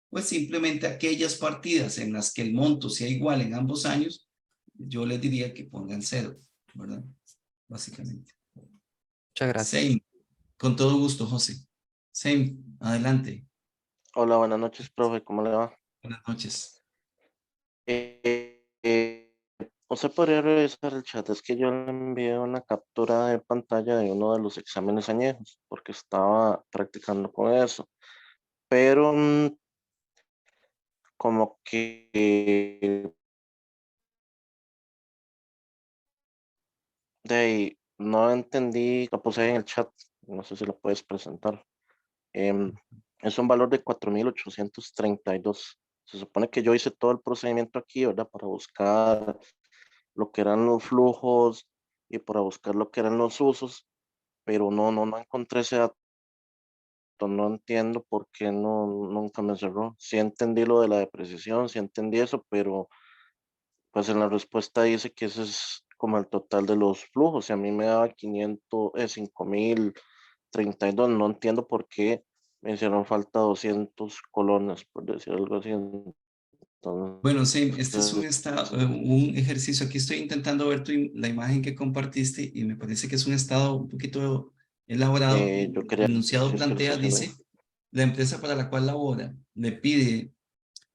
pues simplemente aquellas partidas en las que el monto sea igual en ambos años, yo les diría que pongan cero, ¿verdad? Básicamente.
Muchas gracias.
Same, con todo gusto, José. Same, adelante.
Hola, buenas noches, profe, ¿cómo le va?
Buenas noches.
¿Usted podría revisar el chat? Es que yo le envié una captura de pantalla de uno de los exámenes añejos, porque estaba practicando con eso, pero como que de ahí no entendí, lo puse ahí en el chat, no sé si lo puedes presentar. Em, es un valor de 4.832. Se supone que yo hice todo el procedimiento aquí, ¿verdad? Para buscar lo que eran los flujos y para buscar lo que eran los usos, pero no encontré ese dato, no entiendo por qué nunca me cerró. Sí entendí lo de la depreciación, sí entendí eso, pero pues en la respuesta dice que ese es como el total de los flujos y a mí me daba 5.032, no entiendo por qué me hicieron falta 200 colones, por decir algo así.
Bueno, Same, este es
Entonces,
un ejercicio. Aquí estoy intentando ver la imagen que compartiste y me parece que es un estado un poquito elaborado,
yo
el
quería
enunciado
decir que lo
plantea,
social
dice, la empresa para la cual labora le pide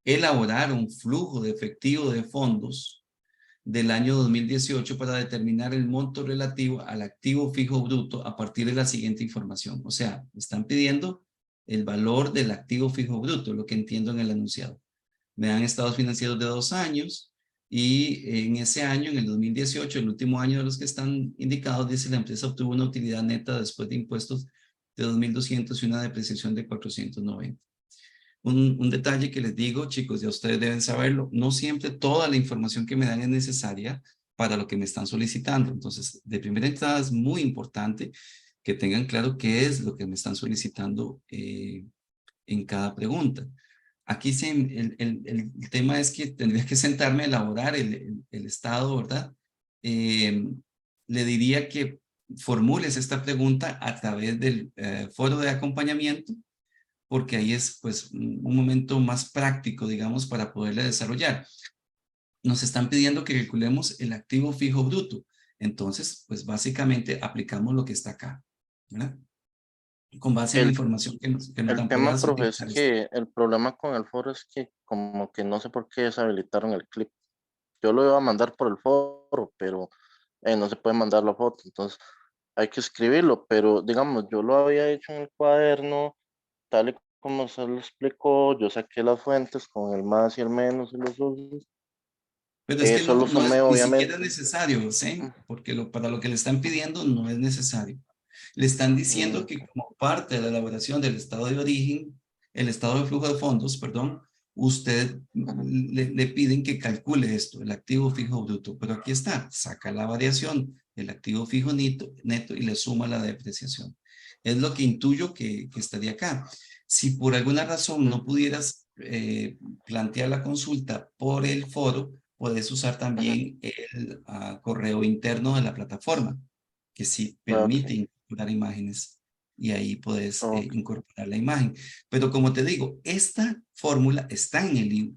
elaborar un flujo de efectivo de fondos del año 2018 para determinar el monto relativo al activo fijo bruto a partir de la siguiente información. O sea, están pidiendo el valor del activo fijo bruto, lo que entiendo en el enunciado. Me dan estados financieros de 2 años y en ese año, en el 2018, el último año de los que están indicados, dice la empresa obtuvo una utilidad neta después de impuestos de 2.200 y una depreciación de 490. Un detalle que les digo, chicos, ya ustedes deben saberlo, no siempre toda la información que me dan es necesaria para lo que me están solicitando. Entonces, de primera entrada es muy importante que tengan claro qué es lo que me están solicitando en cada pregunta. Aquí el tema es que tendría que sentarme a elaborar el estado, ¿verdad? Le diría que formules esta pregunta a través del foro de acompañamiento, porque ahí es pues un momento más práctico, digamos, para poderle desarrollar. Nos están pidiendo que calculemos el activo fijo bruto. Entonces, pues básicamente aplicamos lo que está acá, ¿verdad? Con base en la
El,
información que nos
el
dan, puede
tema, profe, es
utilizar esto.
que el problema con el foro es que como que no sé por qué deshabilitaron el clip. Yo lo iba a mandar por el foro, pero no se puede mandar la foto, entonces hay que escribirlo, pero digamos, yo lo había hecho en el cuaderno, tal y como se lo explicó, yo saqué las fuentes con el más y el menos y los usos,
Pero es que
solo
no
sumé
es, ni
obviamente.
siquiera es necesario, ¿sí? Porque para lo que le están pidiendo no es necesario. Le están diciendo que como parte de la elaboración del estado de origen, el estado de flujo de fondos, perdón, usted le piden que calcule esto, el activo fijo bruto. Pero aquí está, saca la variación del activo fijo neto y le suma la depreciación. Es lo que intuyo que estaría acá. Si por alguna razón no pudieras plantear la consulta por el foro, puedes usar también el correo interno de la plataforma, que sí
Ok,
permite incorporar imágenes y ahí puedes
ok.
incorporar la imagen. Pero como te digo, esta fórmula está en el libro.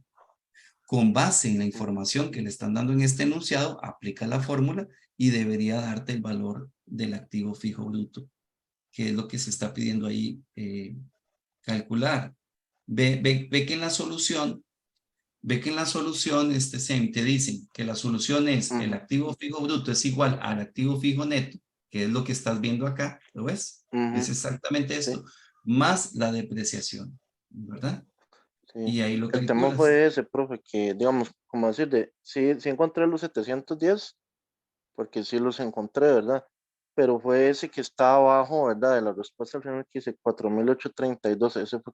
Con base en la información que le están dando en este enunciado, aplica la fórmula y debería darte el valor del activo fijo bruto, que es lo que se está pidiendo ahí calcular. Ve que en la solución SEM te dicen que la solución es el activo fijo bruto es igual al activo fijo neto, que es lo que estás viendo acá, ¿lo ves? Es exactamente
Sí,
esto, más la depreciación, ¿verdad?
sí.
Y ahí lo
El tema
calculas.
fue ese, profe, que digamos, como decir, sí encontré los 710, porque sí los encontré, ¿verdad? Pero fue ese que está abajo, ¿verdad? De la respuesta al final que dice 4.832. Ese fue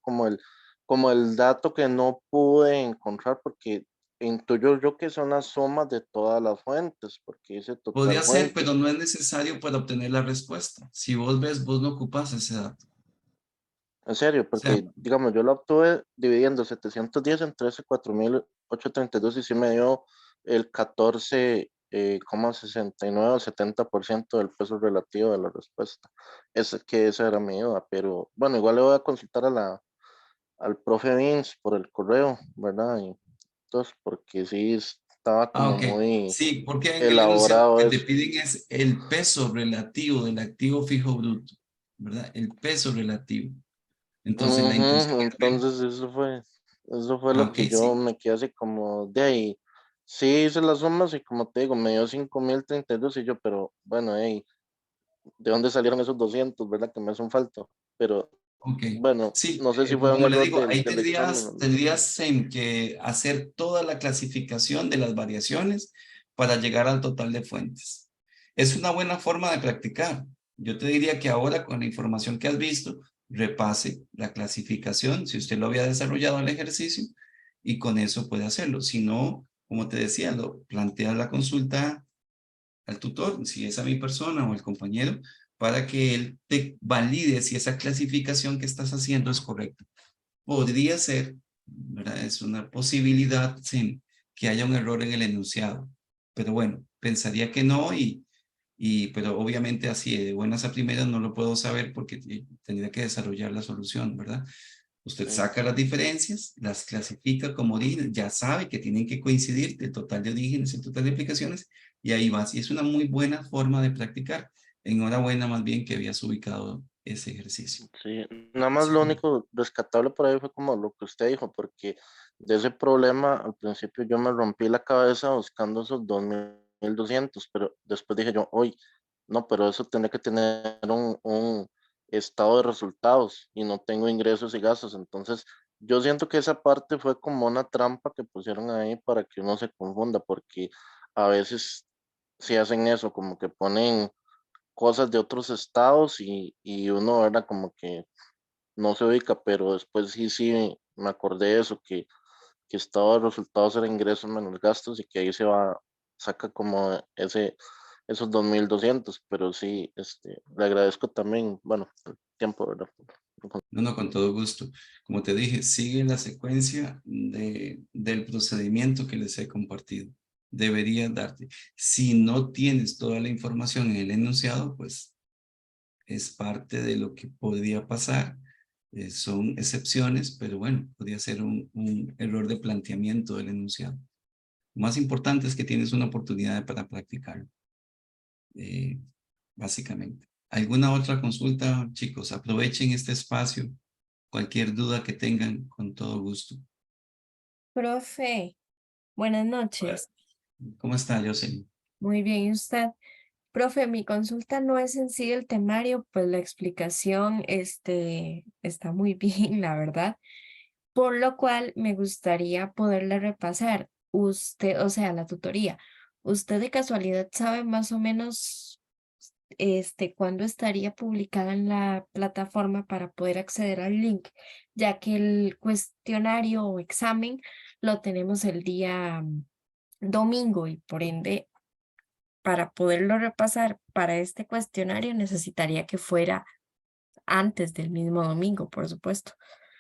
como el dato que no pude encontrar porque intuyo yo que son las sumas de todas las fuentes, porque dice total
Podría ser, pero
fuentes.
no es necesario para obtener la respuesta. Si vos ves, vos no ocupas ese dato.
En serio,
O sea,
porque digamos, yo lo obtuve dividiendo 710 entre ese 4.832 y sí me dio el 14,69 o 70% del peso relativo de la respuesta. Esa era mi duda, pero bueno, igual le voy a consultar al profe Vince por el correo, ¿verdad? Y entonces, porque sí estaba como
ok.
muy
Sí, porque en el enunciado lo
elaborado
que te
eso.
piden es el peso relativo del activo fijo bruto, ¿verdad? El peso relativo. Entonces la intención
Ujú,
es ver.
entonces eso fue lo
Ok,
que yo
sí.
me quedé así como de ahí. Sí hice las sumas y como te digo, me dio 5.032 y yo, pero bueno, hey, ¿de dónde salieron esos 200, verdad? Que me hacen falta. Pero
Ok.
bueno,
Sí,
no sé si fue un
como le
error
digo,
del,
ahí
del examen.
tendrías que hacer toda la clasificación de las variaciones para llegar al total de fuentes. Es una buena forma de practicar. Yo te diría que ahora con la información que has visto, repase la clasificación, si usted lo había desarrollado en el ejercicio, y con eso puede hacerlo. Si no, como te decía, lo plantea la consulta al tutor, si es a mi persona o al compañero, para que él te valide si esa clasificación que estás haciendo es correcta. Podría ser, ¿verdad? Es una posibilidad sí, que haya un error en el enunciado, pero bueno, pensaría que no pero obviamente así de buenas a primeras no lo puedo saber porque tendría que desarrollar la solución, ¿verdad? Usted
Sí.
saca las diferencias, las clasifica como orígenes, ya sabe que tienen que coincidir el total de orígenes, el total de aplicaciones, y ahí vas. Y es una muy buena forma de practicar. enhorabuena más bien que habías ubicado ese ejercicio.
Sí, nada más lo
Sí.
único rescatable por ahí fue como lo que usted dijo, porque de ese problema al principio yo me rompí la cabeza buscando esos 2200, pero después dije yo, hoy, no, pero eso tiene que tener un estado de resultados y no tengo ingresos y gastos, entonces yo siento que esa parte fue como una trampa que pusieron ahí para que uno se confunda, porque a veces si hacen eso, como que ponen cosas de otros estados y uno era como que no se ubica, pero después sí me acordé de eso, que estado de resultados era ingresos menos gastos y que ahí saca como esos 2200, pero sí, le agradezco también, bueno, el tiempo, ¿verdad?
No, con todo gusto. Como te dije, sigue la secuencia del procedimiento que les he compartido. Debería darte. Si no tienes toda la información en el enunciado, pues es parte de lo que podría pasar. Son excepciones, pero bueno, podría ser un error de planteamiento del enunciado. Lo más importante es que tienes una oportunidad para practicarlo, básicamente. ¿Alguna otra consulta, chicos? Aprovechen este espacio. Cualquier duda que tengan, con todo gusto.
Profe, buenas noches.
¿Cómo está, Jocelyn?
Muy bien, ¿y usted? Profe, mi consulta no es en sí el temario, pues la explicación está muy bien, la verdad, por lo cual me gustaría poderla repasar. Usted, o sea, la tutoría. ¿Usted de casualidad sabe más o menos cuándo estaría publicada en la plataforma para poder acceder al link, ya que el cuestionario o examen lo tenemos el día domingo y por ende para poderlo repasar para este cuestionario necesitaría que fuera antes del mismo domingo, por supuesto.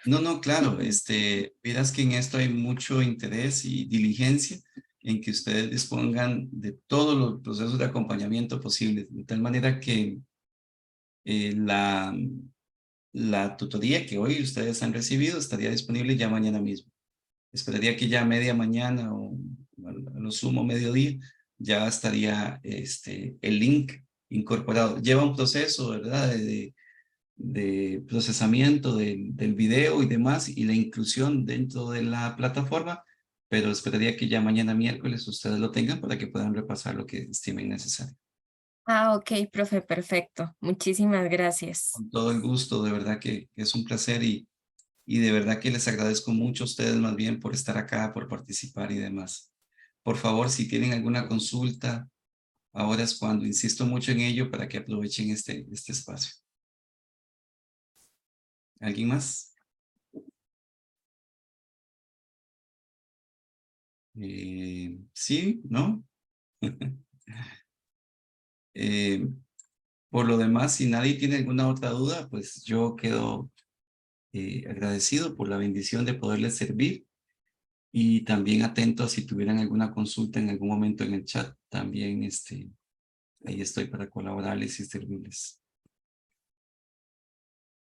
No, claro, verás que en esto hay mucho interés y diligencia en que ustedes dispongan de todos los procesos de acompañamiento posibles, de tal manera que la tutoría que hoy ustedes han recibido estaría disponible ya mañana mismo. Esperaría que ya a media mañana o a lo sumo mediodía ya estaría el link incorporado. Lleva un proceso, ¿verdad? De procesamiento del video y demás y la inclusión dentro de la plataforma, pero esperaría que ya mañana miércoles ustedes lo tengan para que puedan repasar lo que estimen necesario.
Ah, ok, profe, perfecto. Muchísimas gracias.
Con todo el gusto, de verdad que es un placer y de verdad que les agradezco mucho a ustedes más bien por estar acá, por participar y demás. Por favor, si tienen alguna consulta, ahora es cuando insisto mucho en ello para que aprovechen este espacio. ¿Alguien más? Sí, ¿no? Eh, por lo demás, si nadie tiene alguna otra duda, pues yo quedo agradecido por la bendición de poderles servir y también atento a si tuvieran alguna consulta en algún momento en el chat, también ahí estoy para colaborarles y servirles.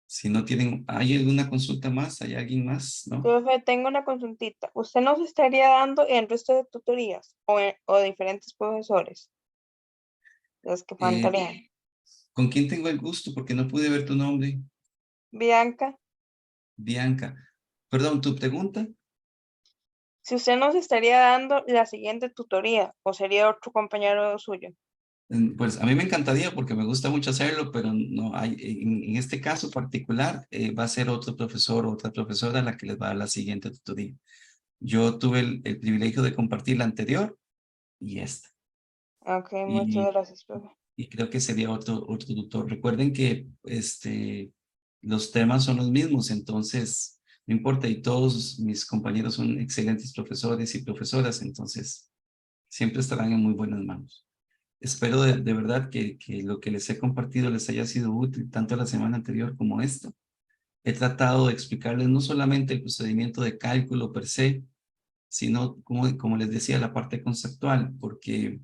Si no tienen, ¿hay alguna consulta más? ¿Hay alguien más? ¿No?
Profe, tengo una consultita. ¿Usted nos estaría dando en el resto de tutorías o diferentes profesores? Los que faltarían.
¿Con quién tengo el gusto? Porque no pude ver tu nombre.
Bianca,
Bianca. Perdón, ¿tu pregunta?
si usted nos estaría dando la siguiente tutoría o sería otro compañero suyo.
Pues a mí me encantaría porque me gusta mucho hacerlo, pero no hay, en este caso particular va a ser otro profesor o otra profesora la que les va a dar la siguiente tutoría. Yo tuve el privilegio de compartir la anterior y esta.
Ok, muchas
Y,
gracias, profe.
y creo que sería otro tutor. Recuerden que los temas son los mismos, entonces no importa y todos mis compañeros son excelentes profesores y profesoras, entonces siempre estarán en muy buenas manos. Espero de verdad que lo que les he compartido les haya sido útil tanto la semana anterior como esta. He tratado de explicarles no solamente el procedimiento de cálculo per se, sino como les decía, la parte conceptual, porque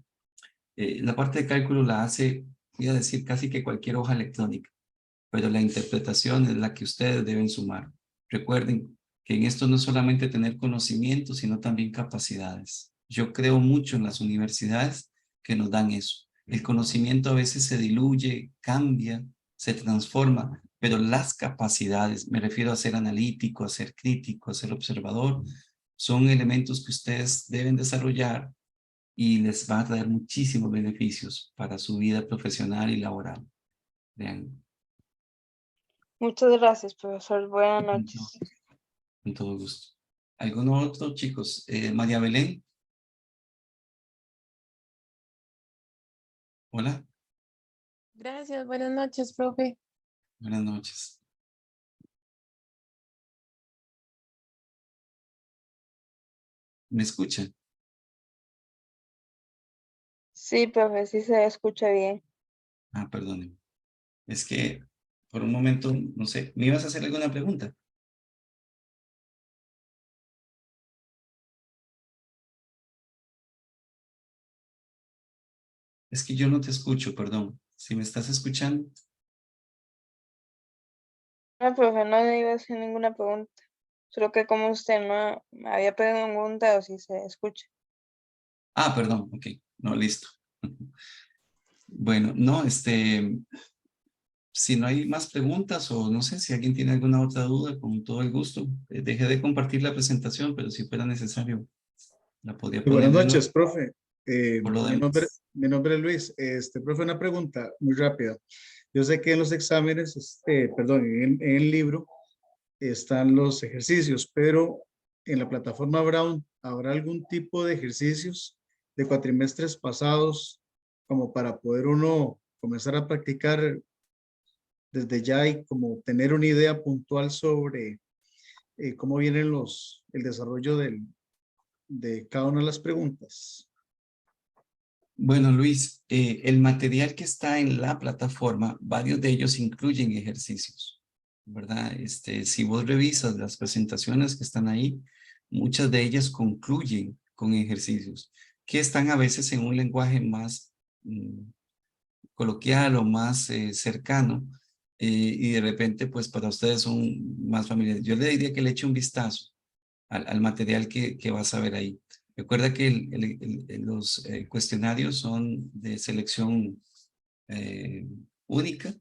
la parte de cálculo la hace, voy a decir, casi que cualquier hoja electrónica, pero la interpretación es la que ustedes deben sumar. Recuerden que en esto no es solamente tener conocimiento, sino también capacidades. Yo creo mucho en las universidades que nos dan eso. El conocimiento a veces se diluye, cambia, se transforma, pero las capacidades, me refiero a ser analítico, a ser crítico, a ser observador, son elementos que ustedes deben desarrollar y les va a traer muchísimos beneficios para su vida profesional y laboral. Vean.
Muchas gracias, profesor. Buenas noches.
Con todo gusto. ¿Alguno otro, chicos? María Belén. Hola.
Gracias, buenas noches, profe.
Buenas noches. ¿Me escuchan?
Sí, profe, sí se escucha bien.
Ah, perdónenme. Es que por un momento, no sé, ¿me ibas a hacer alguna pregunta? Es que yo no te escucho, perdón. Si me estás escuchando.
No, profe, no le iba a hacer ninguna pregunta. Solo que como usted no me había pedido ningún dedo, si se escucha.
Ah, perdón, ok. No, listo. Bueno, no, si no hay más preguntas o no sé si alguien tiene alguna otra duda, con todo el gusto. Dejé de compartir la presentación, pero si fuera necesario, la podría poner
Buenas
de
noches,
nuevo.
profe.
Por lo
Mi nombre,
demás.
mi nombre es Luis. Profe, una pregunta muy rápida. Yo sé que en los exámenes, perdón, en el libro están los ejercicios, pero en la plataforma Brown, ¿habrá algún tipo de ejercicios de cuatrimestres pasados como para poder uno comenzar a practicar desde ya y como tener una idea puntual sobre cómo vienen el desarrollo de cada una de las preguntas?
Bueno, Luis, el material que está en la plataforma, varios de ellos incluyen ejercicios, ¿verdad? Si vos revisas las presentaciones que están ahí, muchas de ellas concluyen con ejercicios que están a veces en un lenguaje más coloquial o más cercano y de repente pues para ustedes son más familiares. Yo le diría que le eche un vistazo al material que vas a ver ahí. Recuerda que los cuestionarios son de selección única,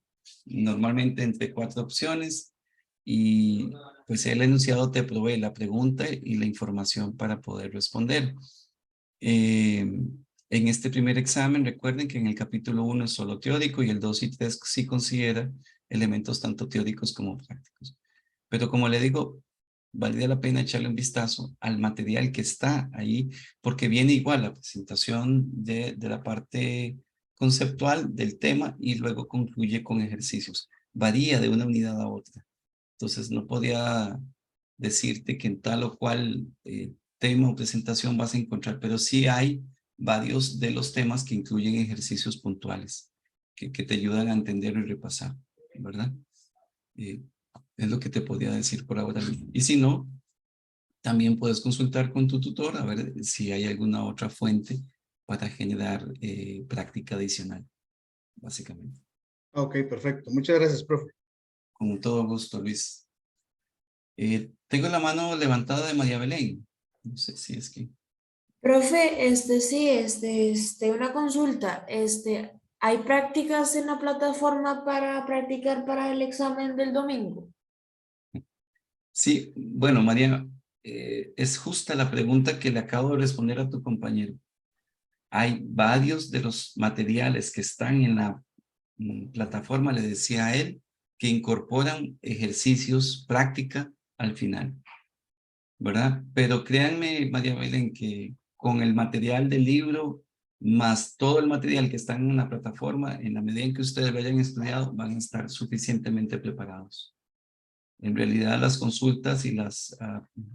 normalmente entre 4 opciones y pues el enunciado te provee la pregunta y la información para poder responder. En este primer examen, recuerden que en el capítulo 1 es solo teórico y el 2 y 3 sí considera elementos tanto teóricos como prácticos. Pero como le digo, valdría la pena echarle un vistazo al material que está ahí, porque viene igual la presentación de la parte conceptual del tema y luego concluye con ejercicios. Varía de una unidad a otra. Entonces no podía decirte que en tal o cual tema o presentación vas a encontrar, pero sí hay varios de los temas que incluyen ejercicios puntuales que te ayudan a entender y repasar, ¿verdad? Es lo que te podía decir por ahora. Y si no, también puedes consultar con tu tutor a ver si hay alguna otra fuente para generar práctica adicional, básicamente.
Ok, perfecto. Muchas gracias, profe.
Con todo gusto, Luis. Tengo la mano levantada de María Belén. No sé si es que...
Profe, sí, una consulta. ¿Hay prácticas en la plataforma para practicar para el examen del domingo?
Sí, bueno, María, es justa la pregunta que le acabo de responder a tu compañero. Hay varios de los materiales que están en la plataforma, le decía a él, que incorporan ejercicios, práctica al final, ¿verdad? Pero créanme, María Belén, que con el material del libro, más todo el material que está en una plataforma, en la medida en que ustedes lo hayan estudiado, van a estar suficientemente preparados. En realidad, las consultas y las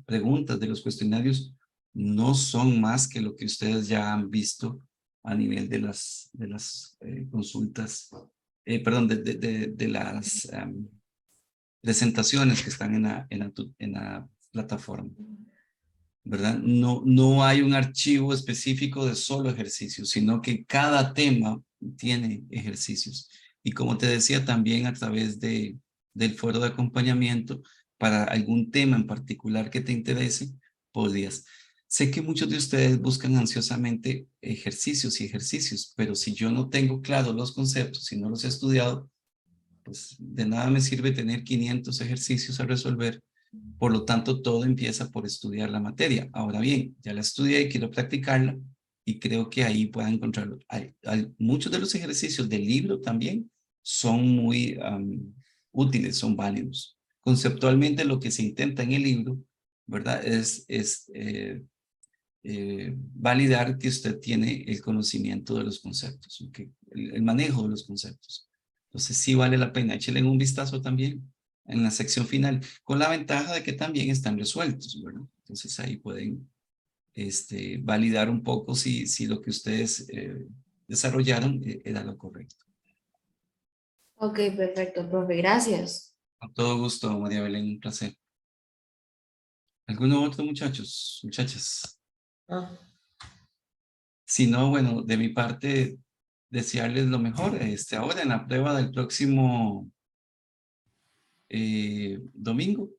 preguntas de los cuestionarios no son más que lo que ustedes ya han visto a nivel de las consultas, perdón, de las presentaciones que están en la plataforma, ¿verdad? No hay un archivo específico de solo ejercicios, sino que cada tema tiene ejercicios. Y como te decía, también a través del foro de acompañamiento, para algún tema en particular que te interese, podrías. Sé que muchos de ustedes buscan ansiosamente ejercicios y ejercicios, pero si yo no tengo claro los conceptos y no los he estudiado, pues de nada me sirve tener 500 ejercicios a resolver. Por lo tanto, todo empieza por estudiar la materia. Ahora bien, ya la estudié y quiero practicarla y creo que ahí pueda encontrarlo. Muchos de los ejercicios del libro también son muy útiles, son válidos. Conceptualmente lo que se intenta en el libro, ¿verdad? Es validar que usted tiene el conocimiento de los conceptos, ¿okay? El manejo de los conceptos. Entonces sí vale la pena, échenle un vistazo también en la sección final, con la ventaja de que también están resueltos, ¿verdad? Entonces ahí pueden validar un poco si lo que ustedes desarrollaron era lo correcto.
Ok, perfecto, profe, gracias.
Con todo gusto, María Belén, un placer. ¿Alguno otro, muchachos, muchachas?
Ah.
Si no, bueno, de mi parte, desearles lo mejor. Ahora en la prueba del próximo domingo,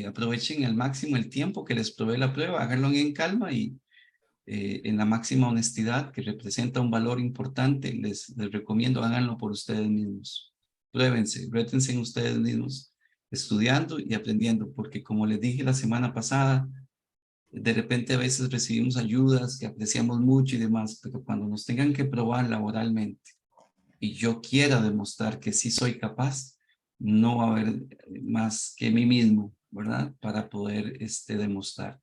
aprovechen al máximo el tiempo que les provee la prueba, háganlo en calma y en la máxima honestidad, que representa un valor importante. Les recomiendo, háganlo por ustedes mismos. Pruébense, rétense en ustedes mismos, estudiando y aprendiendo, porque como les dije la semana pasada, de repente a veces recibimos ayudas que apreciamos mucho y demás, pero cuando nos tengan que probar laboralmente y yo quiera demostrar que sí soy capaz, no va a haber más que mí mismo, ¿verdad? Para poder demostrar.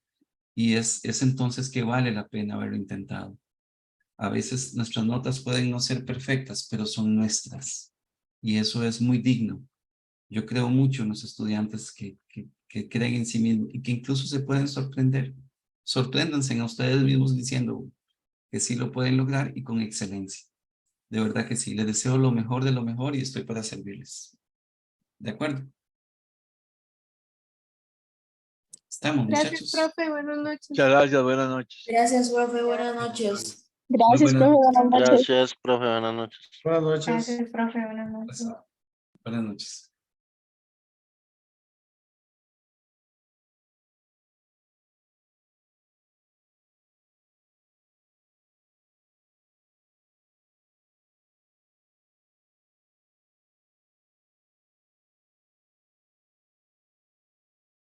Y es entonces que vale la pena haberlo intentado. A veces nuestras notas pueden no ser perfectas, pero son nuestras. Y eso es muy digno. Yo creo mucho en los estudiantes que creen en sí mismos y que incluso se pueden sorprender. Sorpréndanse a ustedes mismos diciendo que sí lo pueden lograr y con excelencia. De verdad que sí. Les deseo lo mejor de lo mejor y estoy para servirles. ¿De acuerdo? Estamos,
Gracias,
muchachos.
profe. Buenas noches.
Muchas gracias, buenas noches.
Gracias, profe, buenas noches.
Muy
Gracias,
buenas
profe. Buenas noches.
Gracias, profe. Buenas noches.
Buenas noches.
Gracias, profe. Buenas noches.
Buenas noches.